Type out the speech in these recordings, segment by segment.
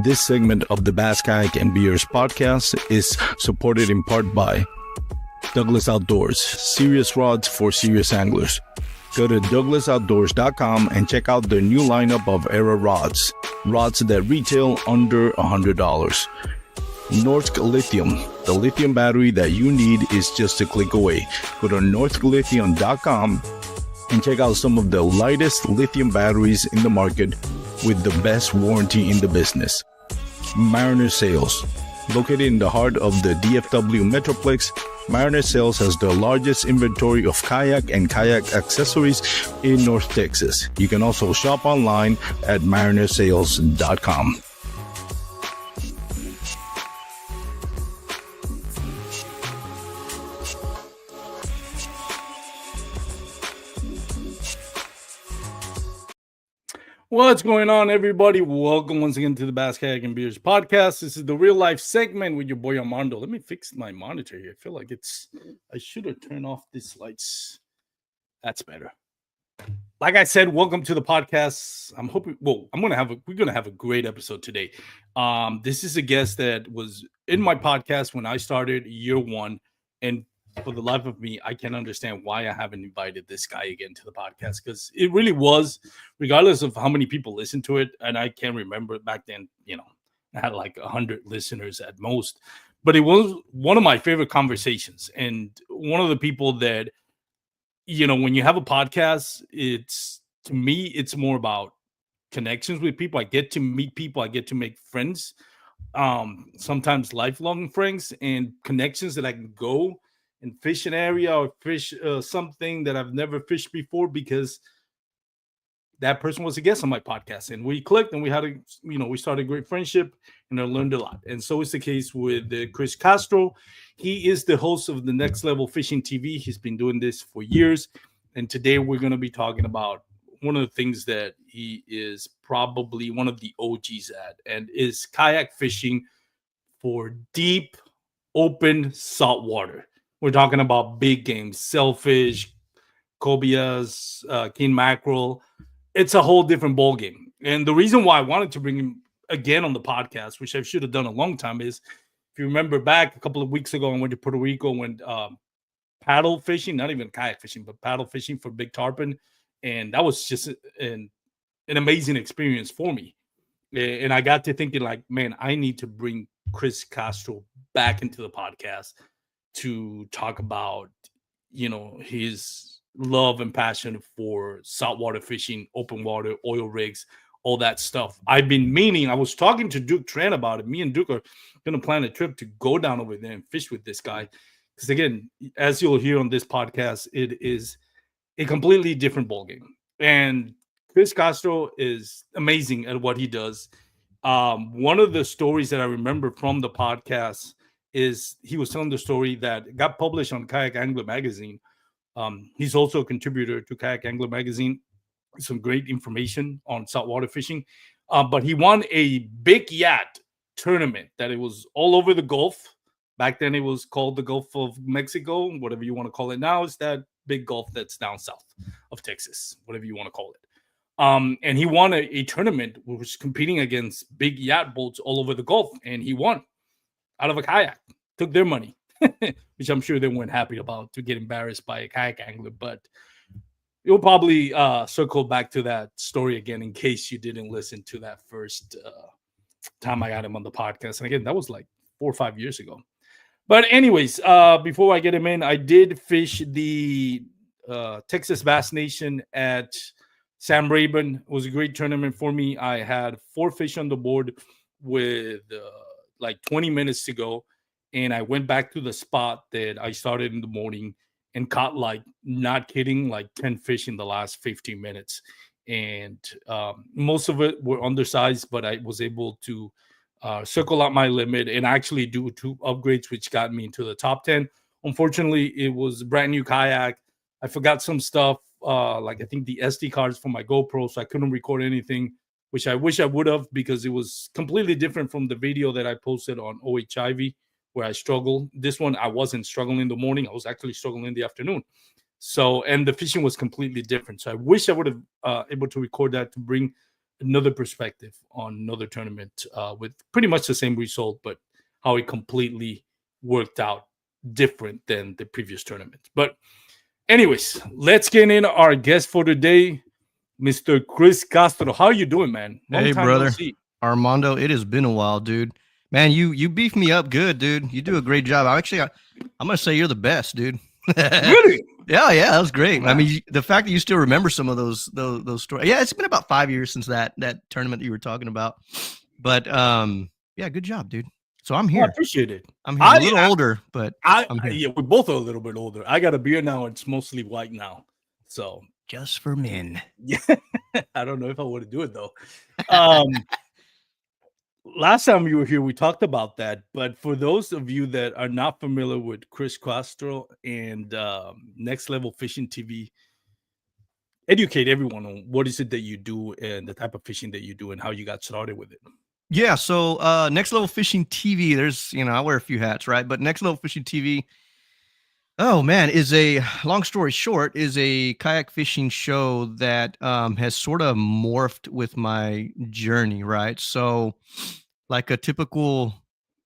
This segment of the Bass Kayak and Beers podcast is supported in part by Douglas Outdoors, serious rods for serious anglers. Go to douglasoutdoors.com and check out their new lineup of Era rods that retail under $100. Norsk Lithium, the lithium battery that you need is just a click away. Go to norsklithium.com and check out some of the lightest lithium batteries in the market with the best warranty in the business. Mariner Sales, located in the heart of the DFW Metroplex, Mariner Sales has the largest inventory of kayak and kayak accessories in North Texas. You can also shop online at marinersales.com. What's going on, everybody? Welcome once again to the Bass Kayak and Beers podcast. This is the real life segment with your boy Armando. Let me fix my monitor here. I feel like I should have turned off these lights. That's better. Like I said, welcome to the podcast. We're gonna have a great episode today. This is a guest that was in my podcast when I started year one, and for the life of me, I can't understand why I haven't invited this guy again to the podcast, because it really was, regardless of how many people listen to it, and I can't remember back then, I had like 100 listeners at most, but it was one of my favorite conversations. And one of the people that, when you have a podcast, to me, it's more about connections with people. I get to meet people. I get to make friends, sometimes lifelong friends, and connections that I can go and fish an area or fish something that I've never fished before because that person was a guest on my podcast, and we clicked and we had we started a great friendship, and I learned a lot. And so is the case with Chris Castro. He is the host of the Next Level Fishing TV. He's been doing this for years, and today we're going to be talking about one of the things that he is probably one of the OGs at, and is kayak fishing for deep, open saltwater. We're talking about big game, Sailfish, Cobias, King Mackerel. It's a whole different ball game. And the reason why I wanted to bring him again on the podcast, which I should have done a long time, is if you remember back a couple of weeks ago, I went to Puerto Rico, went paddle fishing, not even kayak fishing, but paddle fishing for big tarpon. And that was just an amazing experience for me. And I got to thinking, like, man, I need to bring Chris Castro back into the podcast to talk about, his love and passion for saltwater fishing, open water, oil rigs, all that stuff. I was talking to Duke Trent about it. Me and Duke are going to plan a trip to go down over there and fish with this guy. Because again, as you'll hear on this podcast, it is a completely different ballgame. And Chris Castro is amazing at what he does. One of the stories that I remember from the podcast is he was telling the story that got published on Kayak Angler magazine. He's also a contributor to Kayak Angler magazine. Some great information on saltwater fishing. But he won a big yacht tournament that it was all over the Gulf. Back then it was called the Gulf of Mexico, whatever you want to call it now. It's that big Gulf that's down south of Texas, whatever you want to call it. And he won a tournament which was competing against big yacht boats all over the Gulf. And he won out of a kayak, took their money, which I'm sure they weren't happy about, to get embarrassed by a kayak angler. But you'll probably circle back to that story again in case you didn't listen to that first time I got him on the podcast. And again, that was like 4 or 5 years ago. But anyways, before I get him in, I did fish the Texas Bass Nation at Sam Rayburn. It was a great tournament for me. I had 4 fish on the board with like 20 minutes to go, and I went back to the spot that I started in the morning and caught, like, not kidding, like 10 fish in the last 15 minutes. And most of it were undersized, but I was able to circle out my limit and actually do 2 upgrades, which got me into the top 10. Unfortunately, it was a brand new kayak. I forgot some stuff, like I think the SD cards for my GoPro, so I couldn't record anything, which I wish I would have, because it was completely different from the video that I posted on OHIV, where I struggled. This one, I wasn't struggling in the morning. I was actually struggling in the afternoon. So, and the fishing was completely different. So I wish I would have able to record that to bring another perspective on another tournament with pretty much the same result, but how it completely worked out different than the previous tournament. But anyways, let's get in our guest for today, Mr. Chris Castro. How you doing, man? Long Hey, time no brother. see. Armando, it has been a while, dude. Man, you beefed me up good, dude. You do a great job. I'm gonna say you're the best, dude. Really? Yeah, that was great. I Wow. mean, the fact that you still remember some of those stories. Yeah, it's been about 5 years since that tournament that you were talking about. But yeah, good job, dude. So I'm Well, I here. appreciate it. I'm here. I'm a little older, but I I'm here. yeah, we're both a little bit older. I got a beard now. It's mostly white now. So Just for men. yeah, I don't know if I want to do it though. Um, last time you were here, we talked about that. But for those of you that are not familiar with Chris Castro and Next Level Fishing TV, educate everyone on what is it that you do and the type of fishing that you do and how you got started with it. Yeah, so Next Level Fishing TV, there's, I wear a few hats, right? But Next Level Fishing TV, oh man, is a long story short, is a kayak fishing show that has sort of morphed with my journey, right? So, like a typical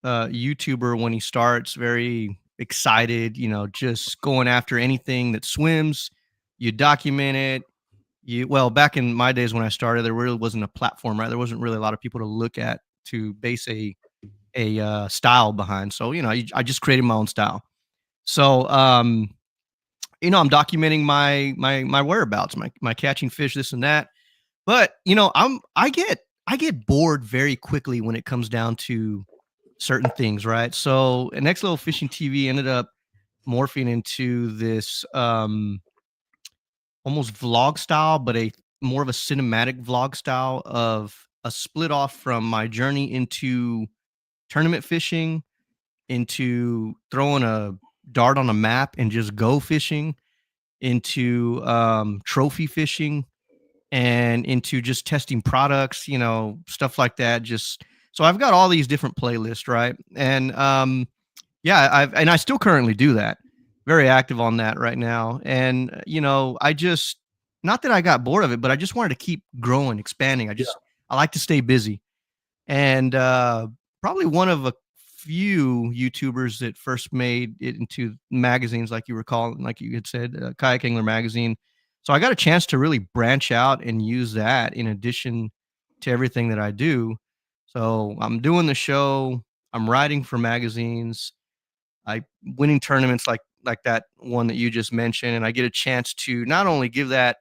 YouTuber, when he starts, very excited, just going after anything that swims, you document it. Well, back in my days when I started, there really wasn't a platform, right? There wasn't really a lot of people to look at to base a style behind. So, I just created my own style. So, I'm documenting my whereabouts, my catching fish, this and that. But I get bored very quickly when it comes down to certain things, right? So Next Level Fishing TV ended up morphing into this almost vlog style, but a more of a cinematic vlog style of a split off from my journey into tournament fishing, into throwing a dart on a map and just go fishing, into trophy fishing, and into just testing products, stuff like that. Just so I've got all these different playlists, right? And yeah, I still currently do that. Very active on that right now. And I just, not that I got bored of it, but I just wanted to keep growing, expanding. Yeah. I like to stay busy. And probably one of a few YouTubers that first made it into magazines, like you were calling, like you had said, Kayak Angler magazine. So I got a chance to really branch out and use that in addition to everything that I do. So I'm doing the show, I'm writing for magazines, I winning tournaments like that one that you just mentioned, and I get a chance to not only give that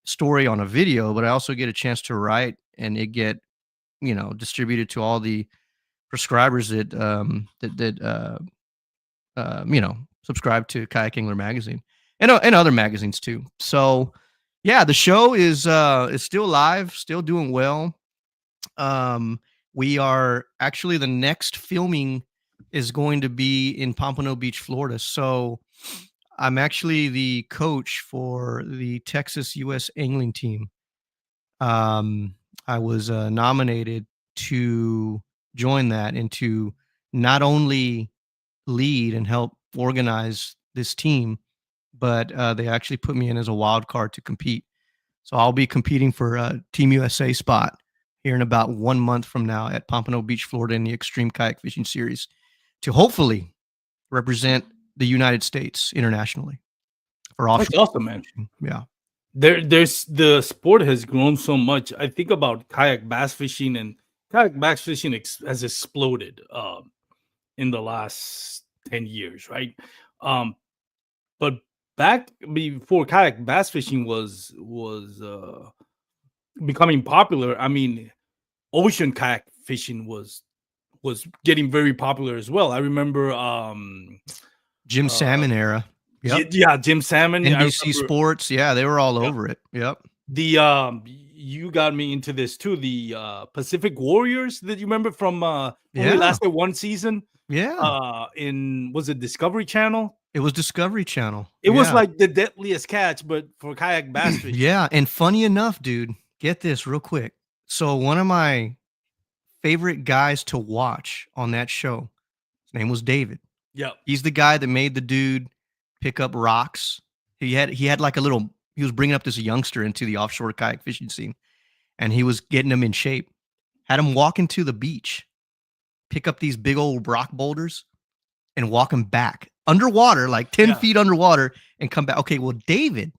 story on a video, but I also get a chance to write and it get distributed to all the prescribers that subscribe to Kayak Angler magazine and other magazines too. So yeah, the show is still live, still doing well. We are actually, the next filming is going to be in Pompano Beach, Florida. So I'm actually the coach for the Texas U.S. angling team. I was nominated to join that and to not only lead and help organize this team, but they actually put me in as a wild card to compete. So I'll be competing for a Team USA spot here in about 1 month from now at Pompano Beach, Florida, in the Extreme Kayak Fishing Series to hopefully represent the United States internationally for offshore. That's awesome, man. Yeah. There's the sport has grown so much. I think about kayak bass fishing, and kayak bass fishing has exploded in the last 10 years, right? Um, but back before kayak bass fishing was becoming popular, I mean, ocean kayak fishing was getting very popular as well. I remember Jim Salmon era. Yep. yeah, Jim Salmon. NBC Sports. Yeah, they were all over it. Yep. The you got me into this too. The Pacific Warriors that you remember from only lasted one season. Yeah. In was it Discovery Channel? It was Discovery Channel. It was like the deadliest catch, but for kayak bass fishing. Yeah, and funny enough, dude, get this real quick. So one of my favorite guys to watch on that show, his name was David. Yeah, he's the guy that made the dude pick up rocks. He had like he was bringing up this youngster into the offshore kayak fishing scene, and he was getting them in shape. Had him walk into the beach, pick up these big old rock boulders, and walk them back underwater, like 10 feet underwater, and come back. Okay, well, David,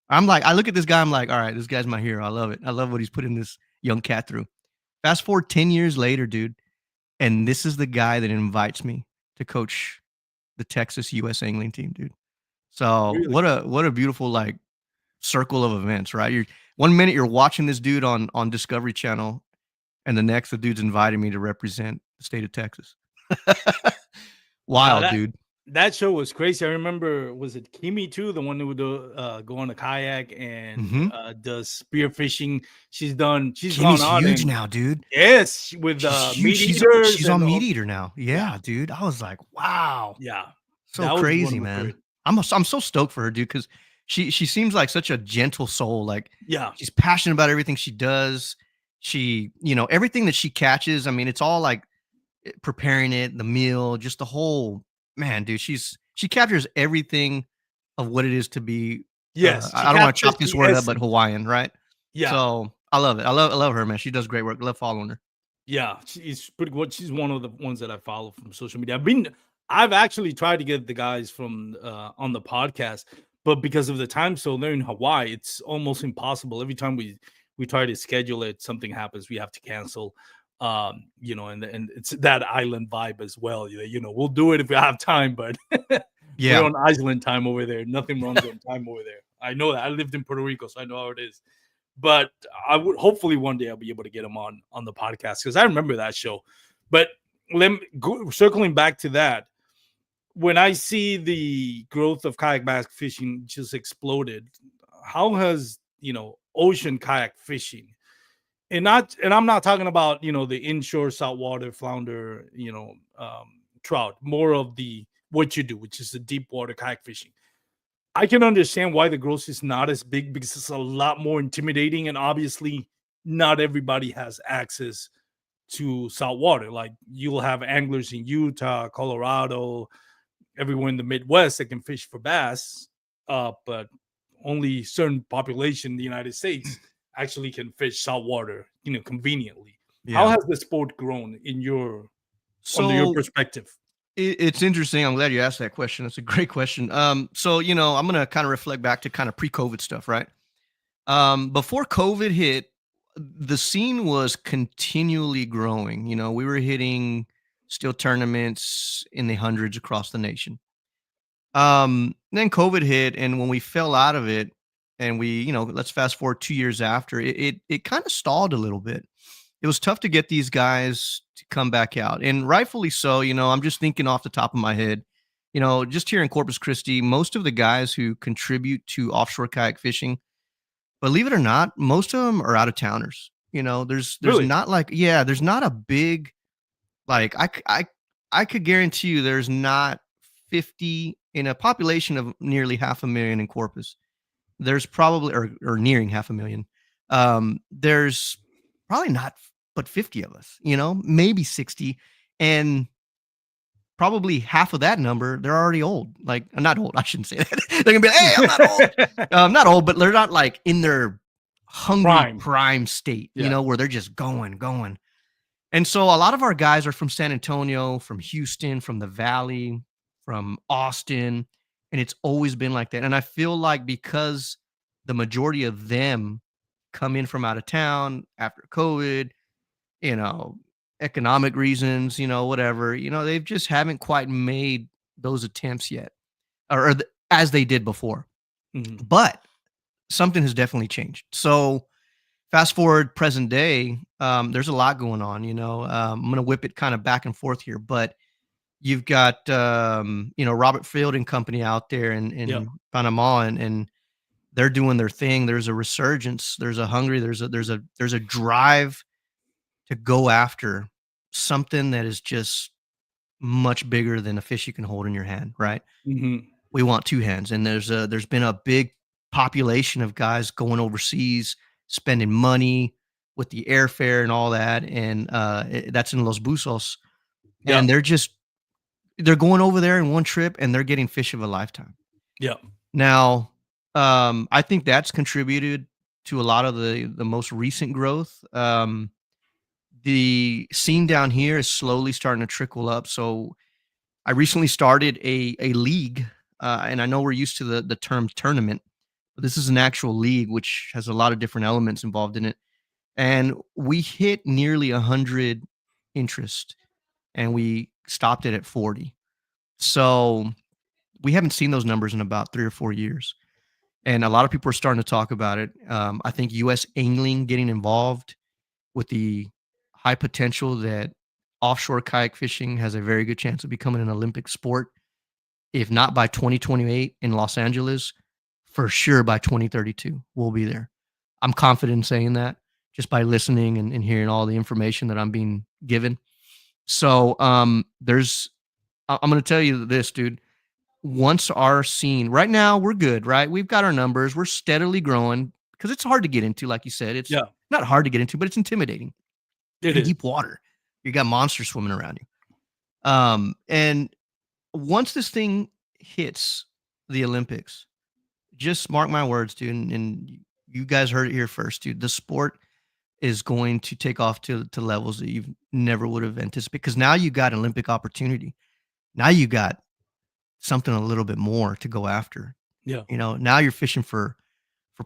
I look at this guy, I'm like, all right, this guy's my hero. I love it. I love what he's putting this young cat through. Fast forward 10 years later, dude, and this is the guy that invites me to coach the Texas U.S. angling team, dude. So Really? what a beautiful like circle of events, right? You're 1 minute you're watching this dude on Discovery Channel, and the next the dude's inviting me to represent the state of Texas. Wild, dude. That show was crazy. I remember, was it Kimi too, the one who would go on a kayak and does spear fishing? She's gone on huge now, dude. Yes, with meat eaters. She's on Meat Eater now. Yeah, dude. I was like, wow. Yeah, so crazy, man. I'm so stoked for her, dude, because she seems like such a gentle soul. Like, yeah, she's passionate about everything she does. She, everything that she catches. I mean, it's all like preparing it, the meal, just the whole man, dude. She captures everything of what it is to be. Yes, I don't want to chop this word up, but Hawaiian, right? Yeah. So I love it. I love her, man. She does great work. I love following her. Yeah, she's pretty good. She's one of the ones that I follow from social media. I've actually tried to get the guys from on the podcast, but because of the time zone, they're in Hawaii. It's almost impossible. Every time we try to schedule it, something happens. We have to cancel. And it's that island vibe as well. We'll do it if we have time, but we're on island time over there. Nothing runs on time over there. I know that. I lived in Puerto Rico, so I know how it is. But I would hopefully one day I'll be able to get him on the podcast, because I remember that show. But circling back to that, when I see the growth of kayak bass fishing just exploded, how has ocean kayak fishing, and I'm not talking about the inshore saltwater flounder, trout, more of what you do, which is the deep water kayak fishing. I can understand why the growth is not as big, because it's a lot more intimidating, and obviously not everybody has access to saltwater. Like, you'll have anglers in Utah, Colorado, everywhere in the Midwest that can fish for bass, but only certain population in the United States actually can fish saltwater, conveniently. Yeah. How has the sport grown under your perspective? It's interesting. I'm glad you asked that question. It's a great question. So, I'm going to kind of reflect back to kind of pre-COVID stuff, right? Before COVID hit, the scene was continually growing. We were hitting still tournaments in the hundreds across the nation. Then COVID hit, and when we fell out of it, and we, let's fast forward 2 years after, it kind of stalled a little bit. It was tough to get these guys to come back out, and rightfully so. I'm just thinking off the top of my head, just here in Corpus Christi, most of the guys who contribute to offshore kayak fishing, believe it or not, most of them are out of towners. There's really? Not like, there's not a big, like, I could guarantee you there's not 50 in a population of nearly 500,000 in Corpus. There's probably, or nearing 500,000. There's probably not but 50 of us, maybe 60. And probably half of that number, they're already old. Like, I'm not old. I shouldn't say that. They're going to be like, hey, I'm not old. I'm not old, but they're not like in their hungry prime state, where they're just going. And so a lot of our guys are from San Antonio, from Houston, from the Valley, from Austin. And it's always been like that. And I feel like because the majority of them come in from out of town after COVID, economic reasons, whatever, they just haven't quite made those attempts yet, or as they did before. Mm-hmm. But something has definitely changed. So fast forward present day, there's a lot going on. I'm going to whip it kind of back and forth here, but you've got, Robert Field and company out there in Panama, and they're doing their thing. There's a resurgence. There's a hungry. There's a drive to go after something that is just much bigger than a fish you can hold in your hand, right? Mm-hmm. We want two hands, and there's been a big population of guys going overseas, spending money with the airfare and all that, and that's in Los Buzos, and they're going over there in one trip, and they're getting fish of a lifetime. Yeah. Now, I think that's contributed to a lot of the most recent growth. The scene down here is slowly starting to trickle up. So I recently started a league, and I know we're used to the term tournament, but this is an actual league which has a lot of different elements involved in it. And we hit nearly 100 interest, and we stopped it at 40. So we haven't seen those numbers in about 3 or 4 years, and a lot of people are starting to talk about it. I think U.S. angling getting involved with the high potential that offshore kayak fishing has a very good chance of becoming an Olympic sport. If not by 2028 in Los Angeles, for sure by 2032, we'll be there. I'm confident in saying that just by listening and hearing all the information that I'm being given. So I'm going to tell you this, dude. Once our scene, right now, we're good, right? We've got our numbers. We're steadily growing because it's hard to get into, like you said. It's not hard to get into, but it's intimidating. It in is. deep water. You got monsters swimming around you. And once this thing hits the Olympics, just mark my words, dude, and you guys heard it here first, dude. The sport is going to take off to levels that you never would have anticipated, because now you got an Olympic opportunity. Now you got something a little bit more to go after. Yeah. You know, now you're fishing for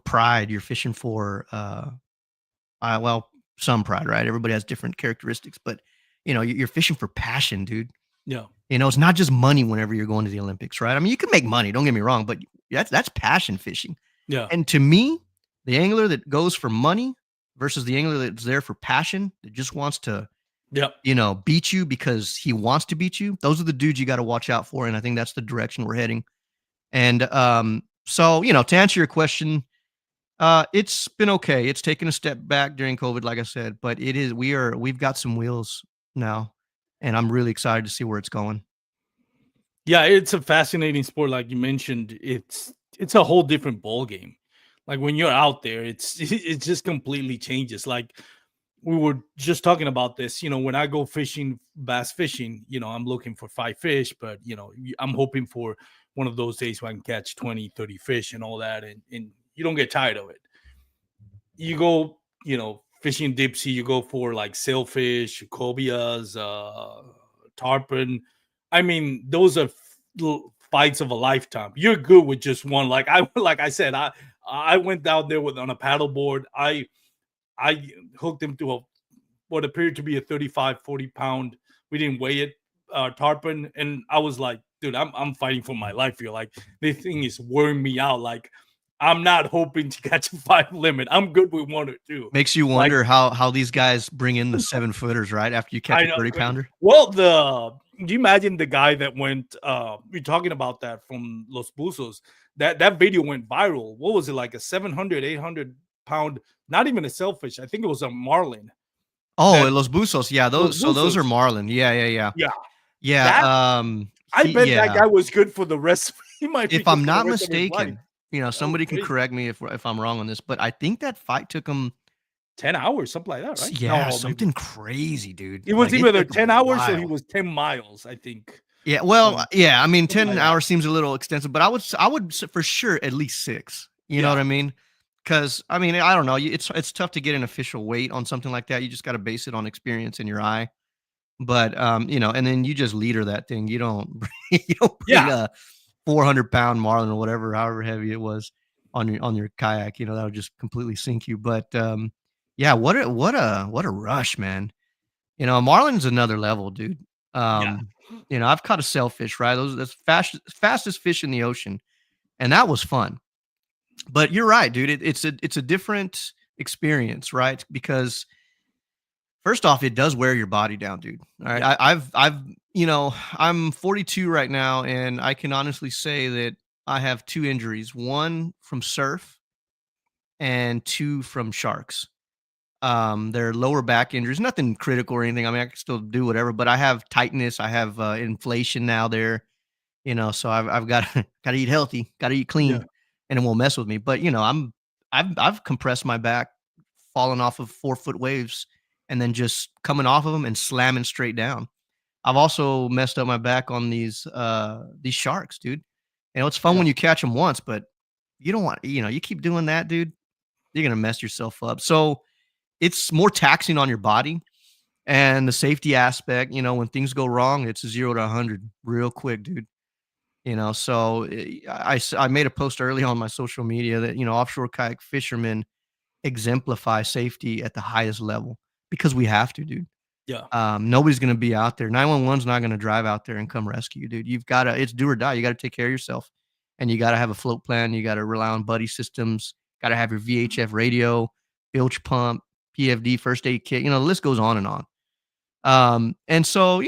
pride. You're fishing for well, some pride, right? Everybody has different characteristics, but you know, you're fishing for passion, dude. Yeah. You know, it's not just money whenever you're going to the Olympics, right? I mean, you can make money, don't get me wrong, but that's passion fishing. Yeah. And to me, the angler that goes for money versus the angler that's there for passion, that just wants to, you know, beat you because he wants to beat you. Those are the dudes you got to watch out for. And I think that's the direction we're heading. And so, you know, to answer your question, it's been okay. It's taken a step back during COVID, like I said, but we've got some wheels now, and I'm really excited to see where it's going. Yeah, it's a fascinating sport, like you mentioned. It's a whole different ball game. Like when you're out there, it just completely changes. Like we were just talking about this, you know, when I go fishing, bass fishing, you know, I'm looking for 5 fish, but you know, I'm hoping for one of those days where I can catch 20, 30 fish and all that, and you don't get tired of it. You go, you know, fishing deep sea, you go for like sailfish, cobias, tarpon. I mean, those are fights of a lifetime. You're good with just one. Like I said, I went down there on a paddleboard. I hooked him to what appeared to be a 35, 40 pound. We didn't weigh it, tarpon, and I was like, dude, I'm fighting for my life here. Like this thing is wearing me out. Like I'm not hoping to catch a 5 limit. I'm good with 1 or 2. Makes you wonder how these guys bring in the 7-footers, right? After you catch a 30-pounder. Well, do you imagine the guy that went, we're talking about that from Los Buzos, that video went viral. What was it, like a 700, 800 pound, not even a sailfish. I think it was a marlin. Oh, Los Buzos. Yeah, those are marlin. Yeah. Yeah. I bet that guy was good for the rest. He might be, if I'm not mistaken. You know, somebody can correct me if I'm wrong on this, but I think that fight took him 10 hours, something like that, right? Yeah, something crazy, dude. It was either 10 hours or he was 10 miles, I think. Yeah, well, yeah, I mean, 10 hours seems a little extensive, but I would for sure at least 6. You know what I mean? Because I mean, I don't know. It's tough to get an official weight on something like that. You just got to base it on experience in your eye. But you know, and then you just leader that thing. You don't bring a 400-pound marlin or whatever, however heavy it was on your kayak. You know, that would just completely sink you. But yeah, what a rush, man. You know, marlin's another level, dude. You know, I've caught a sailfish, right? That's fastest fish in the ocean, and that was fun. But you're right, dude. It's a different experience, right? Because first off, it does wear your body down, dude. All right. I've you know, I'm 42 right now, and I can honestly say that I have 2 injuries, 1 from surf and 2 from sharks. They're lower back injuries, nothing critical or anything. I mean, I can still do whatever, but I have tightness. I have inflation now there, you know, so I've got to eat healthy, got to eat clean, and it won't mess with me. But, you know, I've compressed my back, fallen off of 4-foot waves, and then just coming off of them and slamming straight down. I've also messed up my back on these sharks, dude. You know, it's fun when you catch them once, but you don't want, you know, you keep doing that, dude. you're going to mess yourself up. So it's more taxing on your body. And the safety aspect, when things go wrong, it's 0 to 100 real quick, dude. So I made a post early on my social media that, offshore kayak fishermen exemplify safety at the highest level because we have to, dude. Yeah. Nobody's going to be out there. 911's not going to drive out there and come rescue you, dude. You've got to, it's do or die. You got to take care of yourself, and you got to have a float plan. You got to rely on buddy systems. Got to have your VHF radio, bilge pump, PFD, first aid kit. The list goes on and on. And so,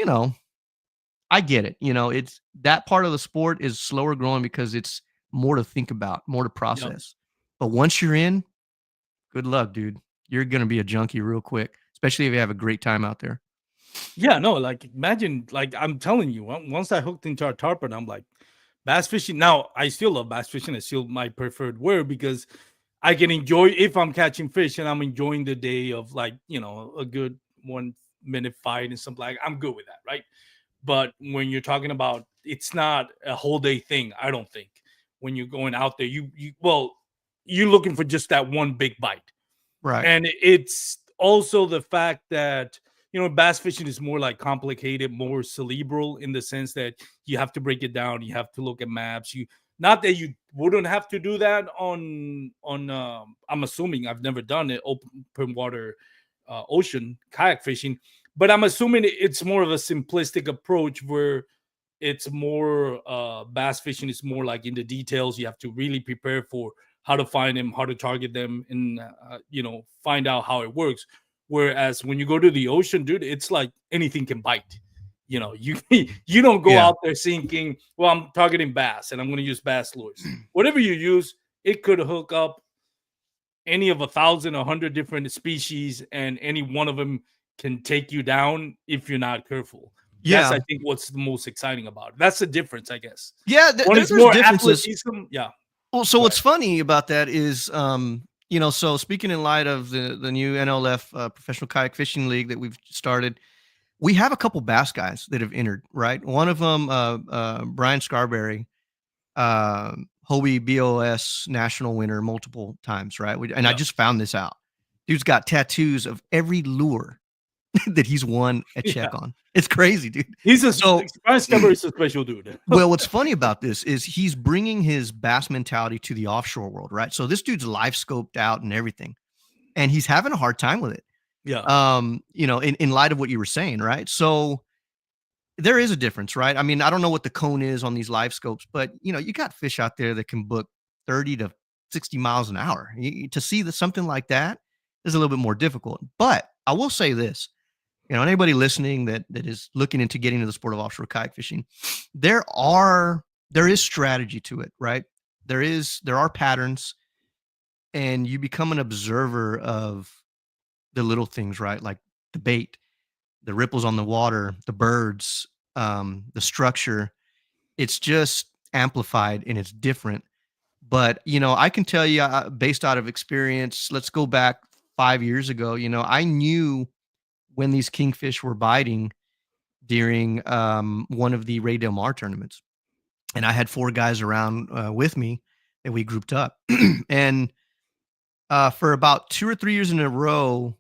I get it. It's that part of the sport is slower growing because it's more to think about, more to process. But once you're in, good luck, dude. You're going to be a junkie real quick, especially if you have a great time out there. Yeah, no, like imagine, like I'm telling you, once I hooked into our tarpon, I'm like, bass fishing. Now, I still love bass fishing. It's still my preferred word because I can enjoy, if I'm catching fish and I'm enjoying the day of like, a good 1 minute fight and something like, I'm good with that, right? But when you're talking about, it's not a whole day thing, I don't think. When you're going out there, you're looking for just that one big bite. Right. And it's also the fact that, bass fishing is more like complicated, more cerebral in the sense that you have to break it down. You have to look at maps. Not that you wouldn't have to do that on I'm assuming, I've never done it, open water ocean kayak fishing, but I'm assuming it's more of a simplistic approach where it's more bass fishing is more like in the details. You have to really prepare for how to find them, how to target them, and find out how it works. Whereas when you go to the ocean, dude, it's like anything can bite. You don't go out there thinking, well, I'm targeting bass and I'm going to use bass lures. Whatever you use, it could hook up any of 1,000, 100 different species, and any one of them can take you down if you're not careful. Yeah. That's, I think, what's the most exciting about it. That's the difference, I guess. Yeah, there's more athleticism. Yeah. Well, so what's funny about that is, so speaking in light of the new NLF Professional Kayak Fishing League that we've started, we have a couple bass guys that have entered, right? One of them, Brian Scarberry, Hobie BOS national winner multiple times, right? I just found this out. Dude's got tattoos of every lure that he's won a check on. It's crazy, dude. Brian Scarberry is a special dude. Well, what's funny about this is he's bringing his bass mentality to the offshore world, right? So this dude's life scoped out and everything, and he's having a hard time with it. Yeah. In light of what you were saying, right? So there is a difference, right? I mean, I don't know what the cone is on these live scopes, but you got fish out there that can book 30 to 60 miles an hour. To see something like that is a little bit more difficult. But I will say this, anybody listening that is looking into getting into the sport of offshore kayak fishing, there is strategy to it, right? There are patterns, and you become an observer of the little things, right? Like the bait, the ripples on the water, the birds, the structure. It's just amplified and it's different. But, I can tell you based out of experience, let's go back 5 years ago, I knew when these kingfish were biting during one of the Ray Del Mar tournaments. And I had 4 guys around with me and we grouped up. And for about 2 or 3 years in a row,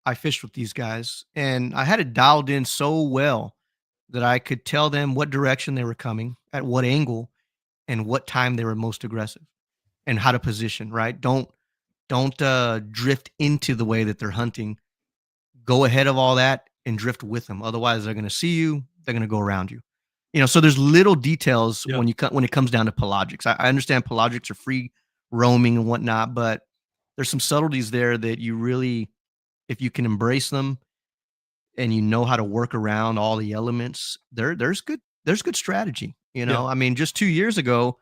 I fished with these guys, and I had it dialed in so well that I could tell them what direction they were coming, at what angle, and what time they were most aggressive, and how to position, right? Don't drift into the way that they're hunting. Go ahead of all that and drift with them. Otherwise, they're going to see you. They're going to go around you. So there's little details when it comes down to pelagics. I understand pelagics are free roaming and whatnot, but there's some subtleties there that you really, if you can embrace them and you know how to work around all the elements, there's good strategy. I mean, just 2 years ago,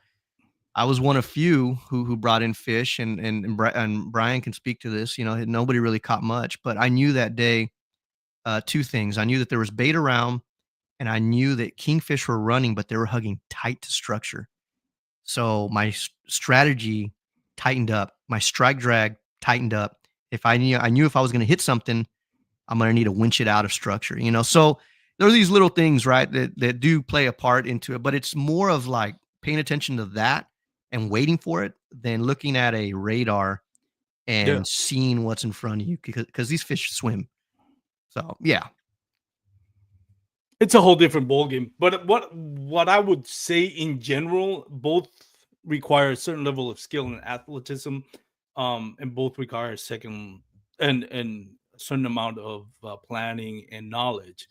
I was one of few who brought in fish, and Brian can speak to this. Nobody really caught much, but I knew that day 2 things. I knew that there was bait around, and I knew that kingfish were running, but they were hugging tight to structure. So my strategy tightened up. My strike drag tightened up. I knew if I was going to hit something, I'm going to need to winch it out of structure. So there are these little things, right, that do play a part into it, but it's more of like paying attention to that and waiting for it than looking at a radar Yeah. and seeing what's in front of you because these fish swim. So yeah. It's a whole different ballgame. But what I would say in general, both require a certain level of skill and athleticism, and both require a second and a certain amount of planning and knowledge.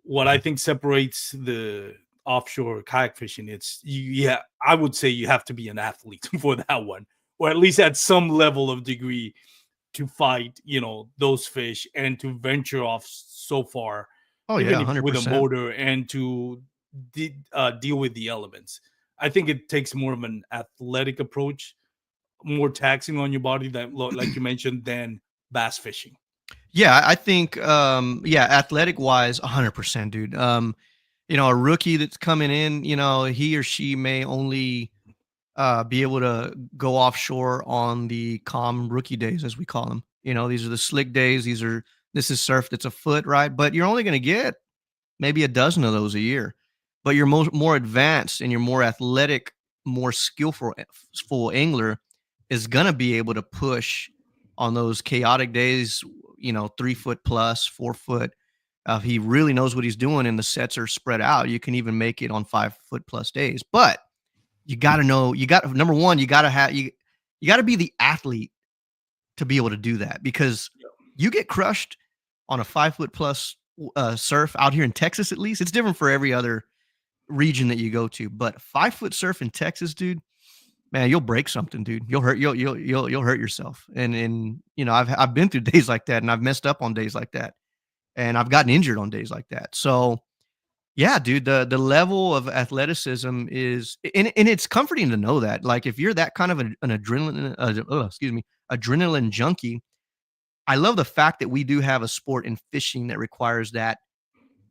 What I think separates the offshore kayak fishing, yeah, I would say you have to be an athlete for that one, or at least at some level of degree to fight, those fish and to venture off so far, Oh yeah, even if with a 100%. motor and to deal with the elements. I think it takes more of an athletic approach, more taxing on your body than, like you mentioned, than bass fishing. Yeah, I think yeah, athletic wise 100%, dude. A rookie that's coming in, he or she may only be able to go offshore on the calm rookie days, as we call them. These are the slick days. This is surf that's a foot, right? But you're only going to get maybe a dozen of those a year. But you're more advanced and you're more athletic, more skillful full angler is going to be able to push on those chaotic days, 3 foot plus, 4 foot. He really knows what he's doing and the sets are spread out. You can even make it on 5 foot plus days. But you got to know, number one, you got to you got to be the athlete to be able to do that because you get crushed on a 5 foot plus surf out here in Texas. At least it's different for every other region that you go to, but 5 foot surf in Texas, dude, man, you'll break something, dude. You'll hurt yourself. And I've been through days like that, and I've messed up on days like that, and I've gotten injured on days like that. So yeah, dude, the level of athleticism is, and it's comforting to know that. Like if you're that kind of an adrenaline junkie, I love the fact that we do have a sport in fishing that requires that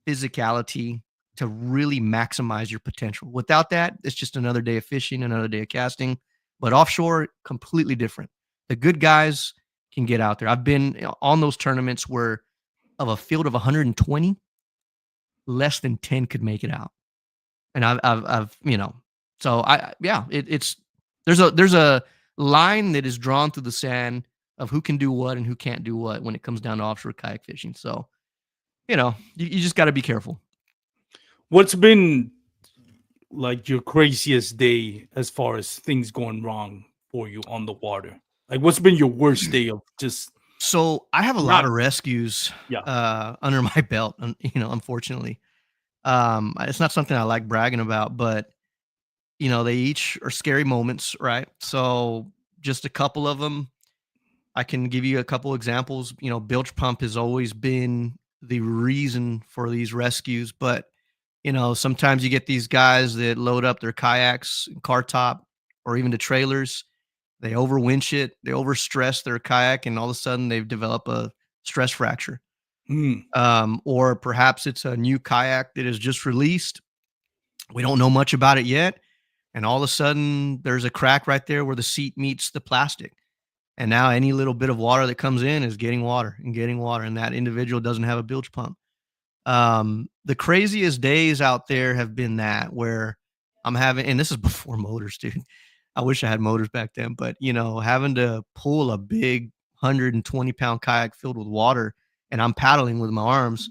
physicality to really maximize your potential. Without that, it's just another day of fishing, another day of casting. But offshore, completely different. The good guys can get out there. I've been on those tournaments where of a field of 120, less than 10 could make it out. And I've so yeah, it's there's a line that is drawn through the sand of who can do what and who can't do what when it comes down to offshore kayak fishing. So, you just got to be careful. What's been like your craziest day as far as things going wrong for you on the water? Like, what's been your worst day of just So I have a lot not? of rescues Yeah. under my belt, unfortunately. It's not something I like bragging about, but they each are scary moments, right? So just a couple of them. I can give you a couple examples. Bilge pump has always been the reason for these rescues, but sometimes you get these guys that load up their kayaks, car top, or even the trailers. They overwinch it, they overstress their kayak, and all of a sudden they've developed a stress fracture. Mm. Or perhaps it's a new kayak that is just released. We don't know much about it yet. And all of a sudden there's a crack right there where the seat meets the plastic. And now any little bit of water that comes in is getting water and getting water. And that individual doesn't have a bilge pump. The craziest days out there have been that where I'm having, and this is before motors, dude. I wish I had motors back then, but having to pull a big 120-pound kayak filled with water and I'm paddling with my arms,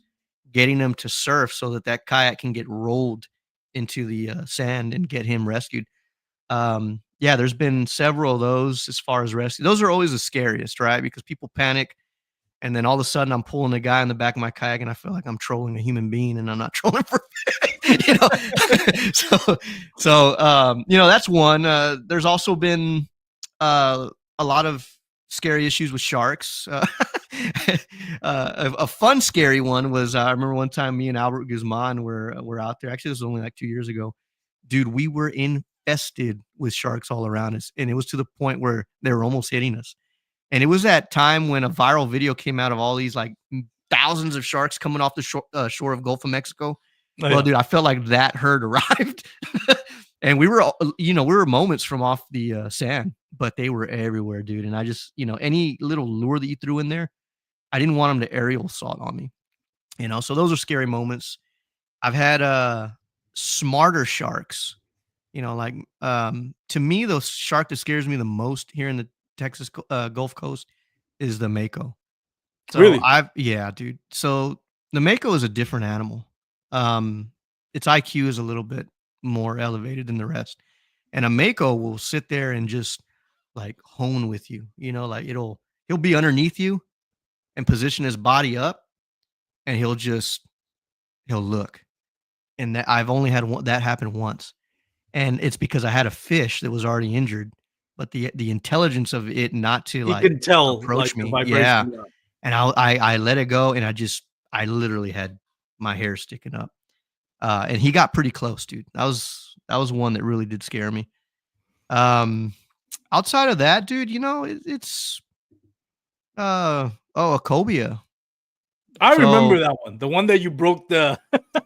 getting them to surf so that kayak can get rolled into the sand and get him rescued. Yeah, there's been several of those as far as rescue. Those are always the scariest, right? Because people panic and then all of a sudden I'm pulling a guy in the back of my kayak and I feel like I'm trolling a human being and I'm not trolling for, you know. so that's one. There's also been a lot of scary issues with sharks. A fun, scary one was I remember one time me and Albert Guzman were out there. Actually, this was only like 2 years ago. Dude, we were infested with sharks all around us. And it was to the point where they were almost hitting us. And it was that time when a viral video came out of all these like thousands of sharks coming off the shore of Gulf of Mexico. Oh, well, yeah. dude, I felt like that herd arrived. And we were moments from off the sand, but they were everywhere, dude. And I just, any little lure that you threw in there, I didn't want them to aerial assault on me. So those are scary moments. I've had smarter sharks, like to me, the shark that scares me the most here in the Texas Gulf Coast is the mako. So Really? yeah, dude. So the mako is a different animal. Its IQ is a little bit more elevated than the rest, and a mako will sit there and just like hone with you. You know, like he'll be underneath you and position his body up, and he'll look. And that I've only had that happen once, and it's because I had a fish that was already injured, but the intelligence of it not to He like can tell like approach the me, yeah, vibration. and I let it go, and I literally had my hair sticking up, and he got pretty close, dude. That was one that really did scare me. Um, Outside of that, dude, it's a cobia. I remember So that one. The one that you broke the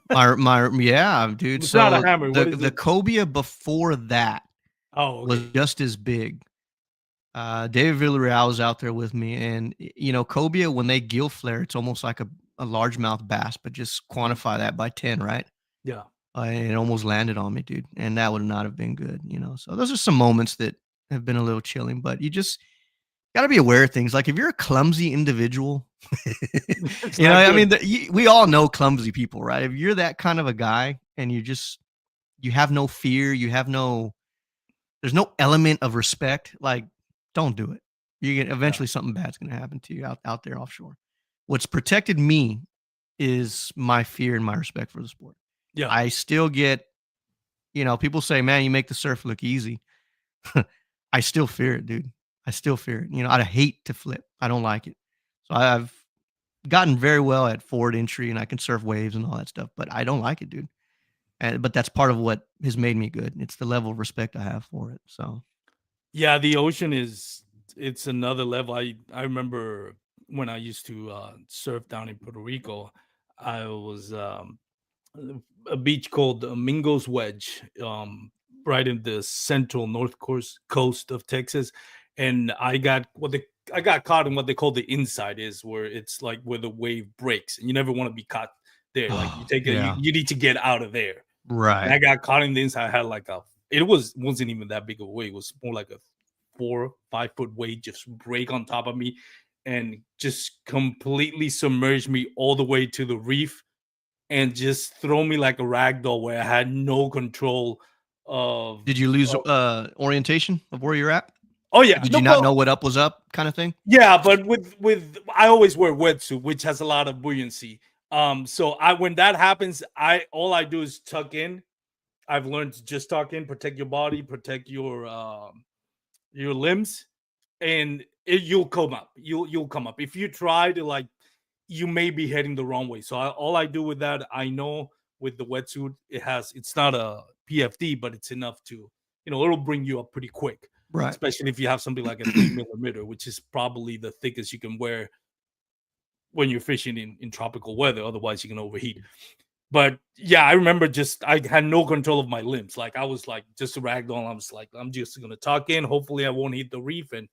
my yeah, dude. it's not a So hammer. What is the it? cobia before that Oh, was okay. just as big. David Villarreal was out there with me, and cobia when they gill flare, it's almost like a largemouth bass, but just quantify that by 10, right? Yeah. And it almost landed on me, dude, and that would not have been good. So those are some moments that have been a little chilling, but you just gotta be aware of things. Like if you're a clumsy individual, It's not I good. mean, we all know clumsy people, right? If you're that kind of a guy and you have no fear, there's no element of respect, like don't do it. You get Yeah. eventually something bad's gonna happen to you out there offshore. What's protected me is my fear and my respect for the sport. Yeah. I still get, people say, man, you make the surf look easy. I still fear it, dude. I still fear it. I hate to flip. I don't like it. So I've gotten very well at forward entry and I can surf waves and all that stuff, but I don't like it, dude. But that's part of what has made me good. It's the level of respect I have for it. So Yeah, the ocean it's another level. I remember when I used to surf down in Puerto Rico, I was a beach called Mingo's Wedge, right in the central coast of Texas, and I got caught in what they call the inside, is where it's like where the wave breaks, and you never want to be caught there. Like you oh, take a yeah. you need to get out of there. And Right. I got caught in the inside. I had like wasn't even that big of a wave. It was more like a 4 5 foot wave just break on top of me and just completely submerge me all the way to the reef and just throw me like a rag doll where I had no control of. Did you lose of orientation of where you're at? oh yeah, Did no, you not know well, what up was up kind of thing? yeah, but with I always wear wetsuit, which has a lot of buoyancy. So I when that happens, I all I do is tuck in. I've learned to just tuck in, protect your body, protect your limbs, and you'll come up. You'll come up. If you try to like, you may be heading the wrong way. So all I do with that, I know with the wetsuit, it's not a PFD, but it's enough to, it'll bring you up pretty quick, Right. especially if you have something like a 3 millimeter, which is probably the thickest you can wear when you're fishing in tropical weather. Otherwise, you can overheat. But yeah, I remember I had no control of my limbs. Like I was like just a ragdoll. I was like, I'm just gonna tuck in. Hopefully, I won't hit the reef, and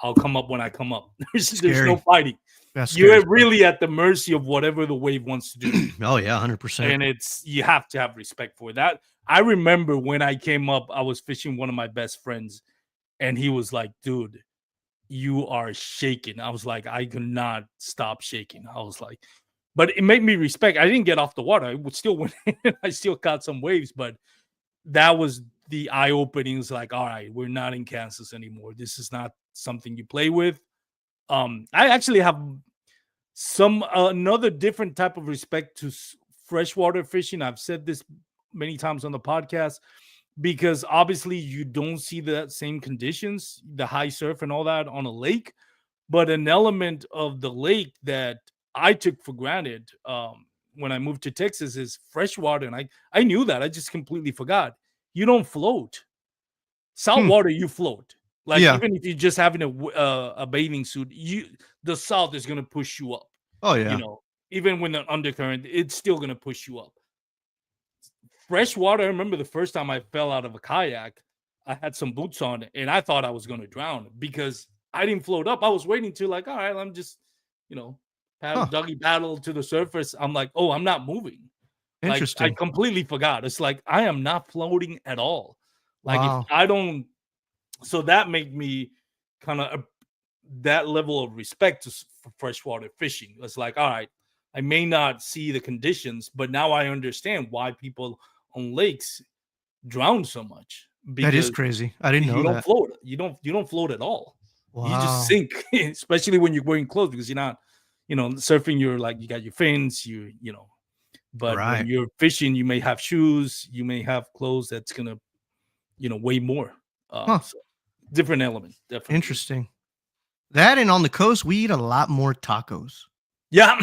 I'll come up when I come up. There's no Scary. fighting. That's scary You're stuff. really at the mercy of whatever the wave wants to do, Oh yeah, 100%. and you have to have respect for that. I remember when I came up, I was fishing one of my best friends, and he was like, "Dude, you are shaking." I was like, I could not stop shaking. I was like, but it made me respect. I didn't get off the water. I would still went in. I still caught some waves, but that was the eye opening. It's like, all right, we're not in Kansas anymore. This is not something you play with. I actually have some another different type of respect to freshwater fishing. I've said this many times on the podcast because obviously you don't see the same conditions, the high surf and all that on a lake, but an element of the lake that I took for granted when I moved to Texas is freshwater, and I knew that. I just completely forgot. You don't float. Hmm. Saltwater, you float. Like Yeah. even if you're just having a bathing suit, the salt is gonna push you up. Oh You yeah. know, even when the undercurrent, it's still gonna push you up. Freshwater. I remember the first time I fell out of a kayak, I had some boots on and I thought I was gonna drown because I didn't float up. I was waiting to like, all right, I'm just, you know, paddle, Huh. doggy paddle to the surface. I'm like, oh, I'm not moving. Like I Interesting. completely forgot. It's like I am not floating at all. Like if Wow. I don't, so that made me kind of that level of respect to for freshwater fishing. It's like, all right, I may not see the conditions, but now I understand why people on lakes drown so much That is because crazy. I didn't you know don't that. float. You don't float at all. You just Wow. sink, especially when you're wearing clothes because you're not, surfing. You're like you got your fins. But when Right. you're fishing, you may have shoes. You may have clothes that's gonna weigh more. Huh. So different element, definitely. Interesting. That and on the coast, we eat a lot more tacos. Yeah.